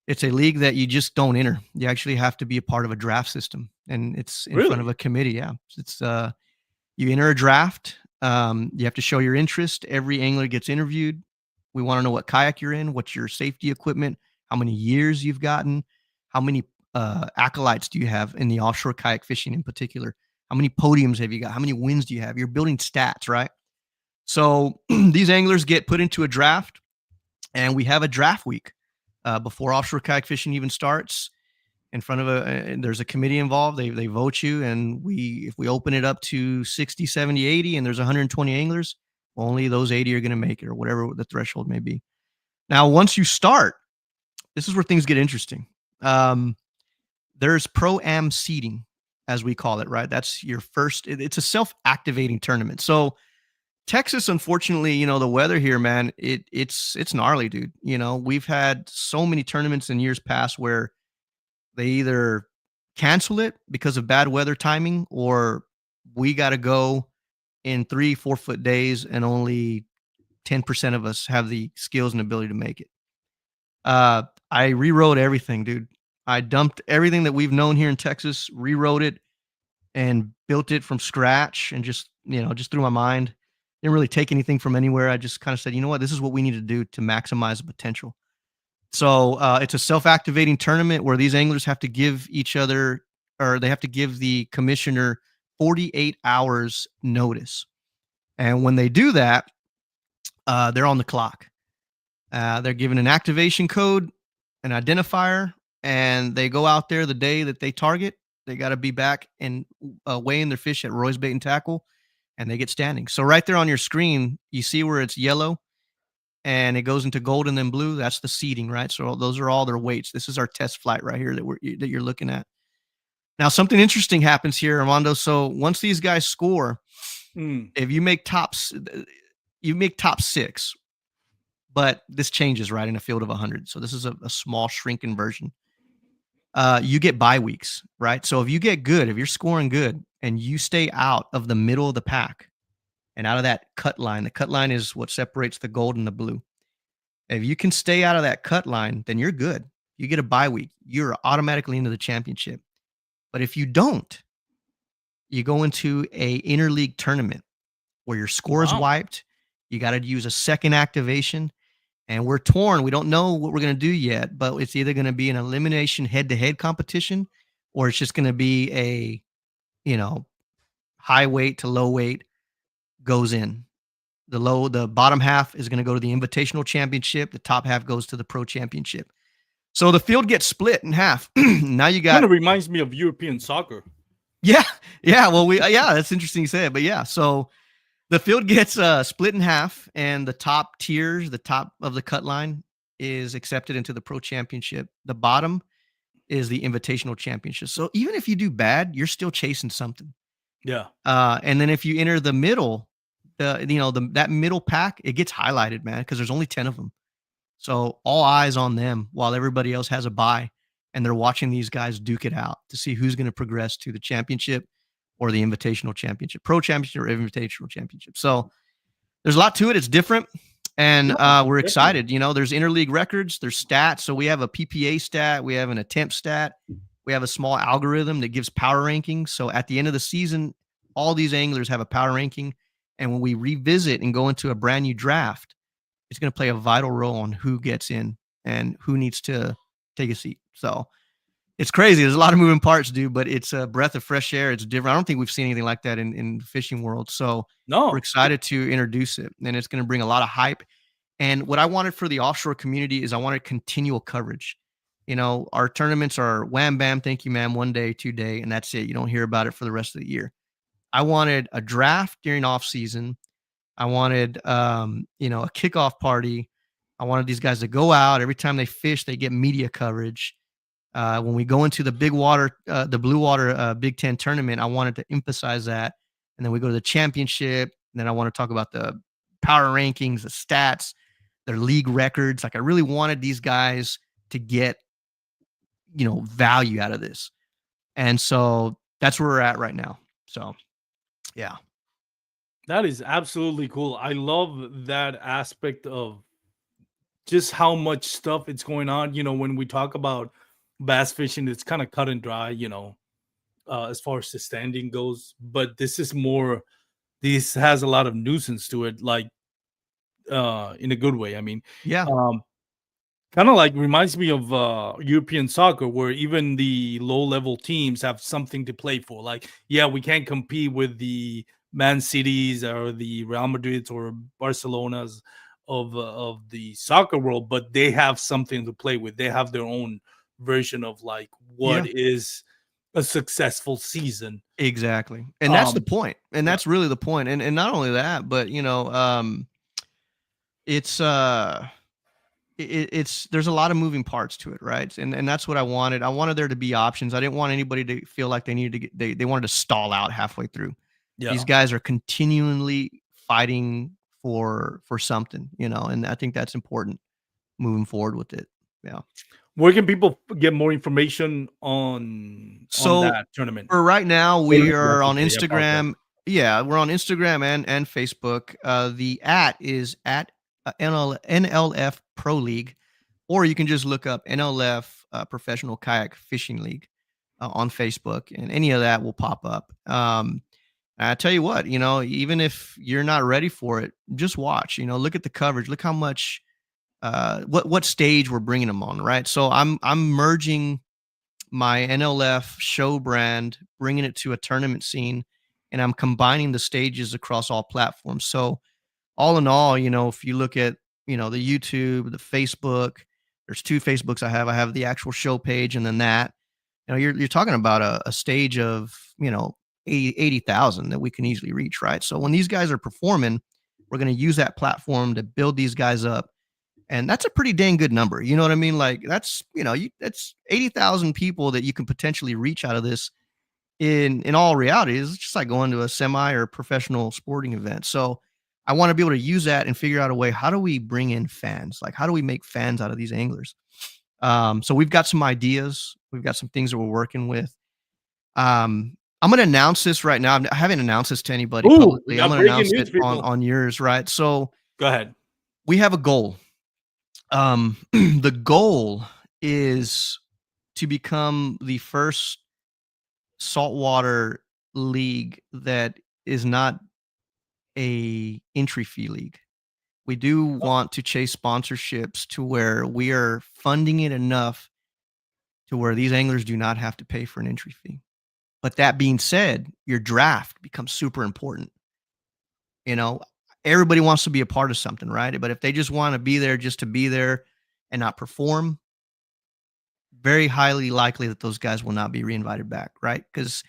It's a league that you just don't enter. You actually have to be a part of a draft system, and it's in front of a committee. Yeah, it's you enter a draft. You have to show your interest. Every angler gets interviewed. We want to know what kayak you're in, what's your safety equipment, how many years you've gotten, how many acolytes do you have in the offshore kayak fishing in particular, how many podiums have you got, how many wins do you have? You're building stats, right? So these anglers get put into a draft, and we have a draft week before offshore kayak fishing even starts. In front of there's a committee involved. They vote you, and if we open it up to 60, 70, 80, and there's 120 anglers, only those 80 are going to make it, or whatever the threshold may be. Now, once you start, this is where things get interesting. There's pro-am seeding, as we call it, right? That's your first. It's a self-activating tournament. So Texas, unfortunately, you know, the weather here, man, it's gnarly, dude. You know, we've had so many tournaments in years past where they either cancel it because of bad weather timing, or we got to go in 3-4 foot days, and only 10% of us have the skills and ability to make it. I rewrote everything, dude. I dumped everything that we've known here in Texas, rewrote it, and built it from scratch, and just through my mind. Didn't really take anything from anywhere. I just kind of said, you know what, this is what we need to do to maximize the potential. So it's a self-activating tournament where these anglers have to give each other, or they have to give the commissioner 48 hours notice. And when they do that, they're on the clock. They're given an activation code, an identifier, and they go out there the day that they target. They got to be back and weighing their fish at Roy's Bait and Tackle, and they get standing. So right there on your screen, you see where it's yellow. and it goes into gold and then blue. That's the seeding, right? So those are all their weights. This is our test flight right here that you're looking at. Now, something interesting happens here, Armando. So once these guys score, if you make you make top 6, but this changes, right, in a field of 100. So this is a small shrinking version. You get bye weeks, right? So if you get good, if you're scoring good and you stay out of the middle of the pack and out of that cut line, the cut line is what separates the gold and the blue. If you can stay out of that cut line, then you're good. You get a bye week. You're automatically into the championship. But if you don't, you go into a interleague tournament where your score is wiped. You got to use a second activation, and we're torn. We don't know what we're going to do yet, but it's either going to be an elimination head-to-head competition, or it's just going to be a, high weight to low weight goes in. The bottom half is going to go to the Invitational Championship. The top half goes to the Pro Championship. So the field gets split in half. Now you got. Kind of reminds me of European soccer. Yeah. Well, that's interesting you say it, but yeah. So the field gets split in half, and the top tiers, the top of the cut line, is accepted into the Pro Championship. The bottom is the Invitational Championship. So even if you do bad, you're still chasing something. Yeah. And then if you enter the middle, that middle pack, it gets highlighted, man, because there's only 10 of them. So all eyes on them while everybody else has a bye, and they're watching these guys duke it out to see who's going to progress to the championship or the Invitational Championship, Pro Championship or Invitational Championship. So there's a lot to it. It's different. And we're excited. There's interleague records, there's stats. So we have a PPA stat, we have an attempt stat, we have a small algorithm that gives power rankings. So at the end of the season, all these anglers have a power ranking. And when we revisit and go into a brand new draft, it's going to play a vital role on who gets in and who needs to take a seat. So it's crazy. There's a lot of moving parts, dude, but it's a breath of fresh air. It's different. I don't think we've seen anything like that in the fishing world. So we're excited to introduce it, and it's going to bring a lot of hype. And what I wanted for the offshore community is I wanted continual coverage. Our tournaments are wham, bam, thank you, ma'am, 1 day, 2 day, and that's it. You don't hear about it for the rest of the year. I wanted a draft during off season. I wanted, a kickoff party. I wanted these guys to go out. Every time they fish, they get media coverage. When we go into the big water, the blue water Big Ten tournament, I wanted to emphasize that. And then we go to the championship. And then I want to talk about the power rankings, the stats, their league records. Like I really wanted these guys to get, value out of this. And so that's where we're at right now. So, yeah. That is absolutely cool. I love that aspect of just how much stuff it's going on. When we talk about bass fishing, it's kind of cut and dry, as far as the standing goes. But this has a lot of nuisance to it, like in a good way. I mean, yeah. Kind of like reminds me of European soccer, where even the low-level teams have something to play for. Like, yeah, we can't compete with the Man Cities or the Real Madrids or Barcelonas of the soccer world, but they have something to play with. They have their own version of like what is a successful season. Exactly. And that's the point. And that's really the point. And not only that, but it's there's a lot of moving parts to it, right? And that's what I wanted. I wanted there to be options. I didn't want anybody to feel like they needed to get, they wanted to stall out halfway through. Yeah. These guys are continually fighting for something, and I think that's important moving forward with it. Yeah. Where can people get more information on that tournament? For right now, we are on Instagram. Yeah, we're on Instagram and Facebook. The is at NLF Pro League, or you can just look up NLF Professional Kayak Fishing League on Facebook, and any of that will pop up. I tell you what, even if you're not ready for it, just watch. Look at the coverage. Look how much. What stage we're bringing them on, right? So I'm merging my NLF show brand, bringing it to a tournament scene, and I'm combining the stages across all platforms. So all in all, if you look at the YouTube, the Facebook, there's 2 Facebooks I have. I have the actual show page, and then that. You're talking about a stage of 80,000 that we can easily reach, right? So when these guys are performing, We're going to use that platform to build these guys up. And that's a pretty dang good number. You know what I mean? Like that's, that's 80,000 people that you can potentially reach out of this in all reality. It's just like going to a semi or professional sporting event. So I want to be able to use that and figure out a way. How do we bring in fans? Like, how do we make fans out of these anglers? So we've got some ideas. We've got some things that we're working with. I'm going to announce this right now. I haven't announced this to anybody publicly. I'm going to announce it on yours, right? So go ahead. We have a goal. The goal is to become the first saltwater league that is not a entry fee league. We do want to chase sponsorships to where we are funding it enough to where these anglers do not have to pay for an entry fee. But that being said, your draft becomes super important. Everybody wants to be a part of something, right? But if they just want to be there just to be there and not perform, very highly likely that those guys will not be reinvited back, right? Because,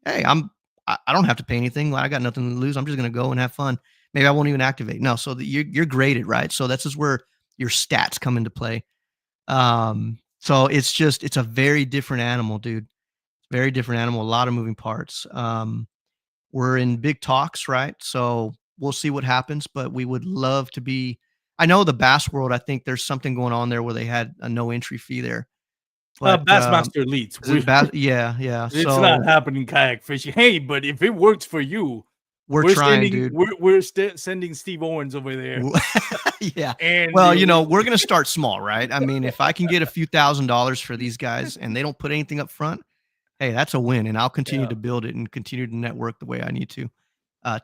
hey, I don't have to pay anything. I got nothing to lose. I'm just going to go and have fun. Maybe I won't even activate. No, so you're graded, right? So that's just where your stats come into play. So it's a very different animal, dude. Very different animal. A lot of moving parts. We're in big talks, right? So we'll see what happens, but we would love to be. I know the bass world, I think there's something going on there where they had a no entry fee there. But Bassmaster Elites. Yeah. It's not happening kayak fishing. Hey, but if it works for you, we're trying, dude. We're sending Steve Owens over there. Yeah. And well, we're going to start small, right? I mean, if I can get a few $1,000s for these guys and they don't put anything up front, hey, that's a win. And I'll continue to build it and continue to network the way I need to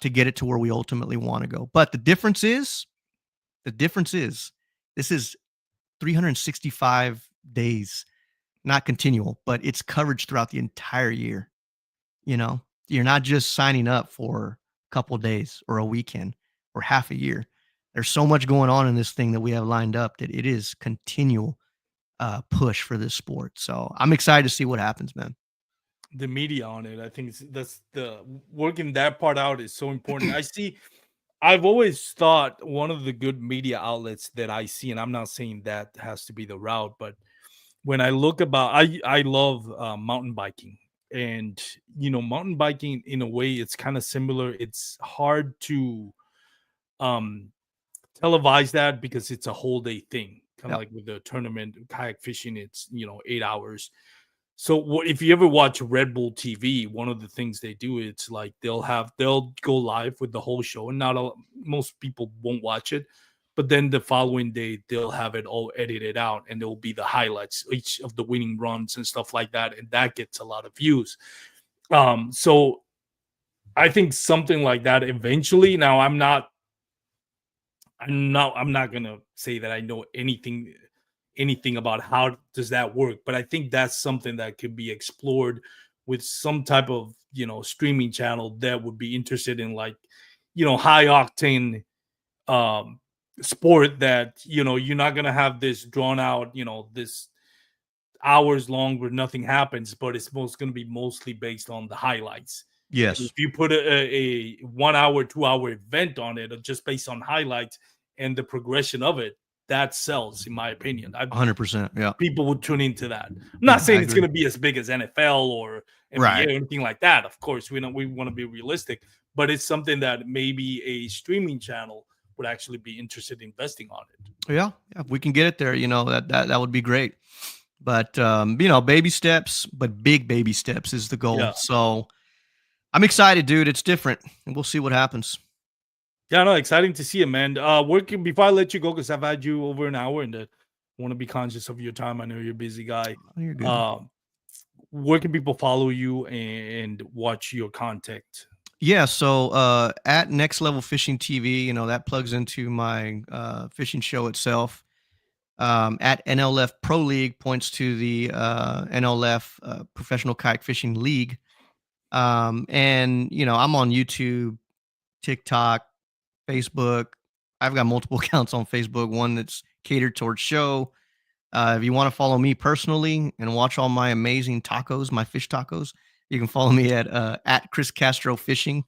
get it to where we ultimately want to go. But the difference is this is 365 days, not continual, but it's coverage throughout the entire year. You're not just signing up for a couple of days or a weekend or half a year. There's so much going on in this thing that we have lined up that it is continual push for this sport. So I'm excited to see what happens, man. The media on it, I think that's the working that part out is so important. I've always thought one of the good media outlets that I see, and I'm not saying that has to be the route, but when I look about, I love mountain biking, and mountain biking in a way it's kind of similar. It's hard to televise that because it's a whole day thing, kind of like with the tournament kayak fishing. It's 8 hours. So if you ever watch Red Bull TV, one of the things they do, it's like they'll go live with the whole show, and most people won't watch it, but then the following day they'll have it all edited out, and there will be the highlights, each of the winning runs and stuff like that, and that gets a lot of views. So I think something like that eventually. Now I'm not gonna say that I know anything about how does that work, but I think that's something that could be explored with some type of streaming channel that would be interested in high octane sport that you're not gonna have this drawn out this hours long where nothing happens, but it's gonna be mostly based on the highlights. Yes. If you put a 1 hour 2 hour event on it just based on highlights and the progression of it, that sells, in my opinion. 100%. Yeah. People would tune into that. I'm not saying it's going to be as big as NFL or NBA or anything like that. Of course, we want to be realistic, but it's something that maybe a streaming channel would actually be interested in investing on it. Yeah. If we can get it there, that would be great. But baby steps, but big baby steps is the goal. Yeah. So I'm excited, dude. It's different, and we'll see what happens. Yeah, no, exciting to see it, man. Before I let you go, because I've had you over an hour, and I want to be conscious of your time. I know you're a busy guy. Oh, you're good. Where can people follow you and watch your content? Yeah, so at Next Level Fishing TV, that plugs into my fishing show itself. At NLF Pro League points to the NLF Professional Kayak Fishing League. And I'm on YouTube, TikTok, Facebook. I've got multiple accounts on Facebook, one that's catered towards show. If you want to follow me personally and watch all my amazing tacos, my fish tacos, you can follow me at Chris Castro Fishing.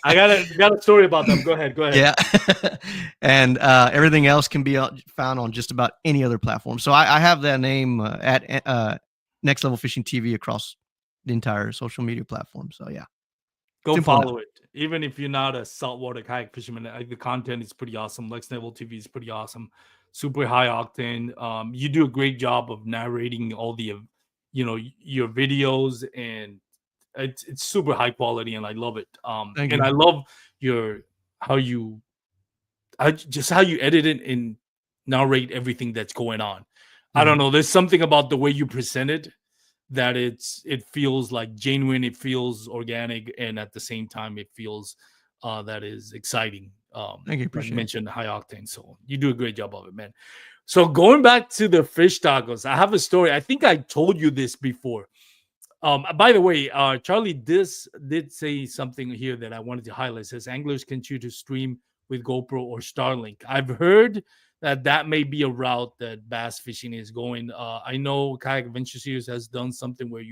I got a story about them. Go ahead. Yeah. And everything else can be found on just about any other platform. So I have that name at Next Level Fishing TV across the entire social media platform. So yeah, Go simple enough. follow it. Even if you're not a saltwater kayak fisherman, the content is pretty awesome. Next Level TV is pretty awesome. Super high octane. You do a great job of narrating all the, your videos, and it's super high quality, and I love it. Thank And you. I love your how you just how you edit it and narrate everything that's going on. I don't Mhm. know. There's something about the way you present it that it feels like genuine, it feels organic, and at the same time, it feels that is exciting. Thank you. Like you Appreciate it. mentioned, high octane. So you do a great job of it, man. So going back to the fish tacos, I have a story. I think I told you this before. By the way, Charlie, this did say something here that I wanted to highlight. It says anglers can choose to stream with GoPro or Starlink. I've heard that may be a route that bass fishing is going. I know Kayak Adventure Series has done something where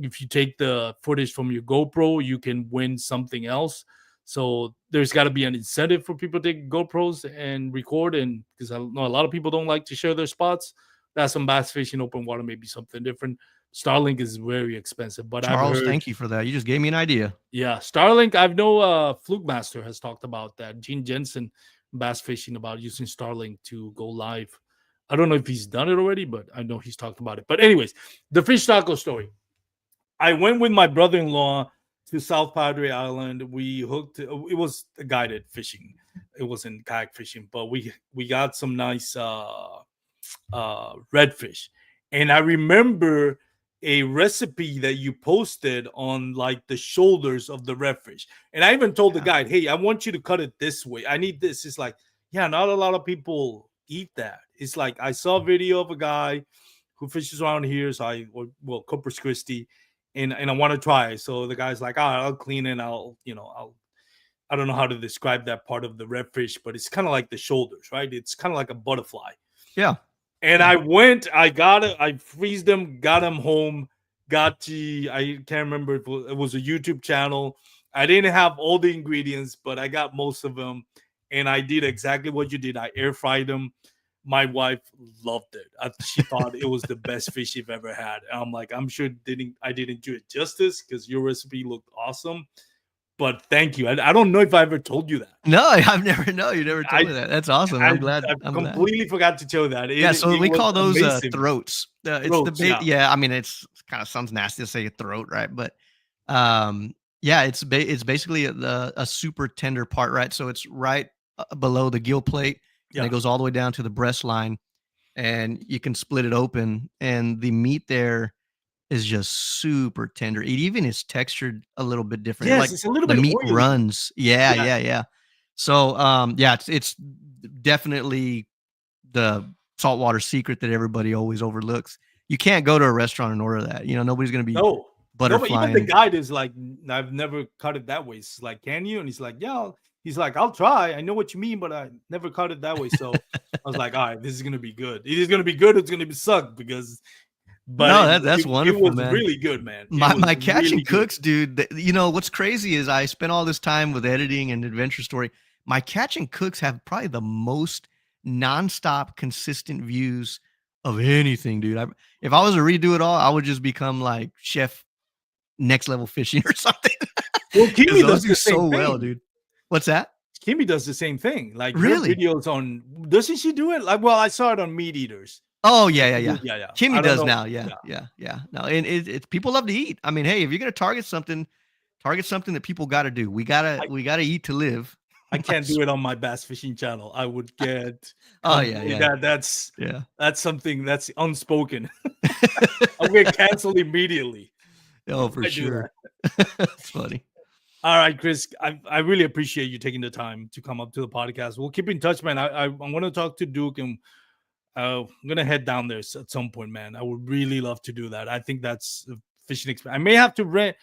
if you take the footage from your GoPro, you can win something else. So there's got to be an incentive for people to take GoPros and record. And because I know a lot of people don't like to share their spots, that's some bass fishing open water, maybe something different. Starlink is very expensive, but I've Charles, heard, thank you for that. You just gave me an idea. yeah, Starlink. I've know Fluke Master has talked about that. Gene Jensen, bass fishing, about using Starlink to go live. I don't know if he's done it already, but I know he's talked about it. But anyways, the fish taco story. I went with my brother-in-law to South Padre Island. We hooked. It was guided fishing. It wasn't kayak fishing, but we got some nice redfish. And I remember a recipe that you posted on like the shoulders of the redfish. And I even told the Yeah. guide, hey, I want you to cut it this way. I need this. It's like, yeah, not a lot of people eat that. It's like I saw a video of a guy who fishes around here. So Corpus Christi, and I want to try. So the guy's like, I'll clean it. I don't know how to describe that part of the redfish, but it's kind of like the shoulders, right? It's kind of like a butterfly. Yeah. And Yeah. I got it, I freezed them, got them home, I can't remember if it was a YouTube channel. I didn't have all the ingredients, but I got most of them. And I did exactly what you did. I air fried them. My wife loved it. She thought it was the best fish she've ever had. And I'm like, I'm sure I didn't do it justice because your recipe looked awesome. But thank you. I don't know if I ever told you that. No, I've never. No, you never told I me that. That's awesome. I, I'm glad. I I'm glad. completely forgot to tell you that. Yeah, so It we was call those amazing. throats. It's the Throats, yeah. yeah. I mean, it's kind of sounds nasty to say a throat, right? But yeah, it's basically a super tender part, right? So it's right below the gill plate, and Yeah. it goes all the way down to the breast line, and you can split it open, and the meat there is just super tender. It even is textured a little bit different. Yes, Like it's a little the bit meat oily. runs. Yeah, Yeah. yeah, yeah. So yeah, it's definitely the saltwater secret that everybody always overlooks. You can't go to a restaurant and order that. You know, nobody's gonna be No. No, but even the butterflying. guide is like, I've never cut it that way. It's like, can you? And he's like, yeah. He's like, I'll try. I know what you mean, but I never cut it that way. So I was like, all right, this is gonna be good. It is gonna be good. It's gonna be suck because, but No, it, that's it wonderful, was man. really good, man. It My was my catch really and good. cooks, dude. You know what's crazy is I spent all this time with editing and adventure story. My catch and cooks have probably the most nonstop, consistent views of anything, dude. If I was to redo it all, I would just become like chef next level fishing or something. Well, Because Kimi those does do the same so well, thing. dude. What's that? Kimmy does the same thing. Like her Really? videos on, doesn't she do it? Like, well, I saw it on Meat Eaters. Oh yeah, yeah, yeah. Yeah, yeah. I Kimmy don't does know. now. Yeah, Yeah. yeah, yeah. No, and it's people love to eat. I mean, hey, if you're gonna target something that people got to do. We gotta eat to live. I can't do it on my bass fishing channel. I would get Oh yeah, yeah, that's yeah. something that's unspoken. I'll get canceled immediately Oh, if for I do sure. that. That's funny. All right, Chris. I really appreciate you taking the time to come up to the podcast. We'll keep in touch, man. I'm going to talk to Duke, and I'm going to head down there at some point, man. I would really love to do that. I think that's a fishing experience. I may have to rent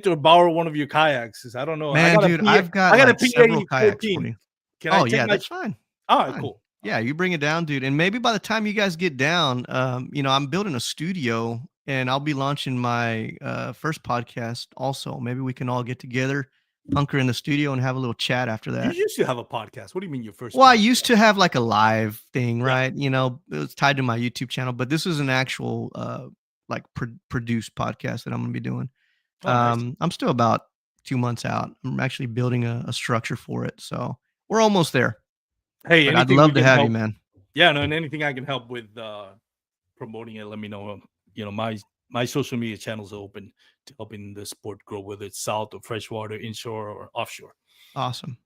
or borrow one of your kayaks. I don't know. Man, dude, I've got I got a like several PA kayaks for 14. you. Can I Oh take yeah, my? that's fine. All right, Fine. cool. Yeah, you bring it down, dude. And maybe by the time you guys get down, I'm building a studio and I'll be launching my first podcast also. Maybe we can all get together. hunker in the studio and have a little chat after You that. used to have a podcast. What do you mean your first Well, I podcast? used to have like a live thing, Yeah. right? You know, it was tied to my YouTube channel, but this is an actual like produced podcast that I'm going to be doing. Oh, nice. I'm still about 2 months out. I'm actually building a structure for it, so we're almost there. Hey, But I'd anything we love to can have help. you, man. Yeah, no, and anything I can help with promoting it, let me know. You know, my social media channels are open to helping the sport grow, whether it's salt or freshwater, inshore or offshore. Awesome.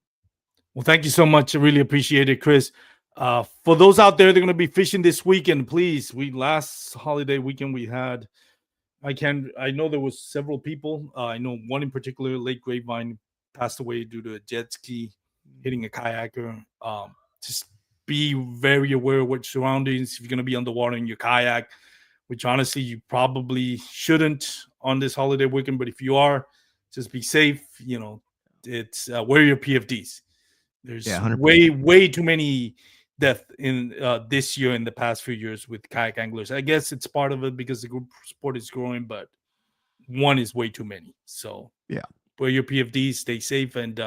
Well, thank you so much. I really appreciate it, Chris. For those out there, they're going to be fishing this weekend. Please, last holiday weekend we had. I know there was several people. I know one in particular, Lake Grapevine, passed away due to a jet ski hitting a kayaker. Just be very aware of what surroundings. If you're going to be underwater in your kayak, which honestly you probably shouldn't on this holiday weekend, but if you are, just be safe. You know, it's wear your PFDs. There's Yeah, 100%. way too many death in this year and the past few years with kayak anglers. I guess it's part of it because the group sport is growing, but one is way too many. So Yeah. wear your PFDs, stay safe, and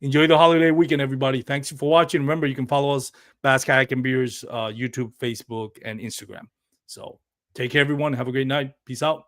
enjoy the holiday weekend, everybody. Thanks for watching. Remember, you can follow us, Bass Kayak and Beers, YouTube, Facebook, and Instagram. So take care, everyone. Have a great night. Peace out.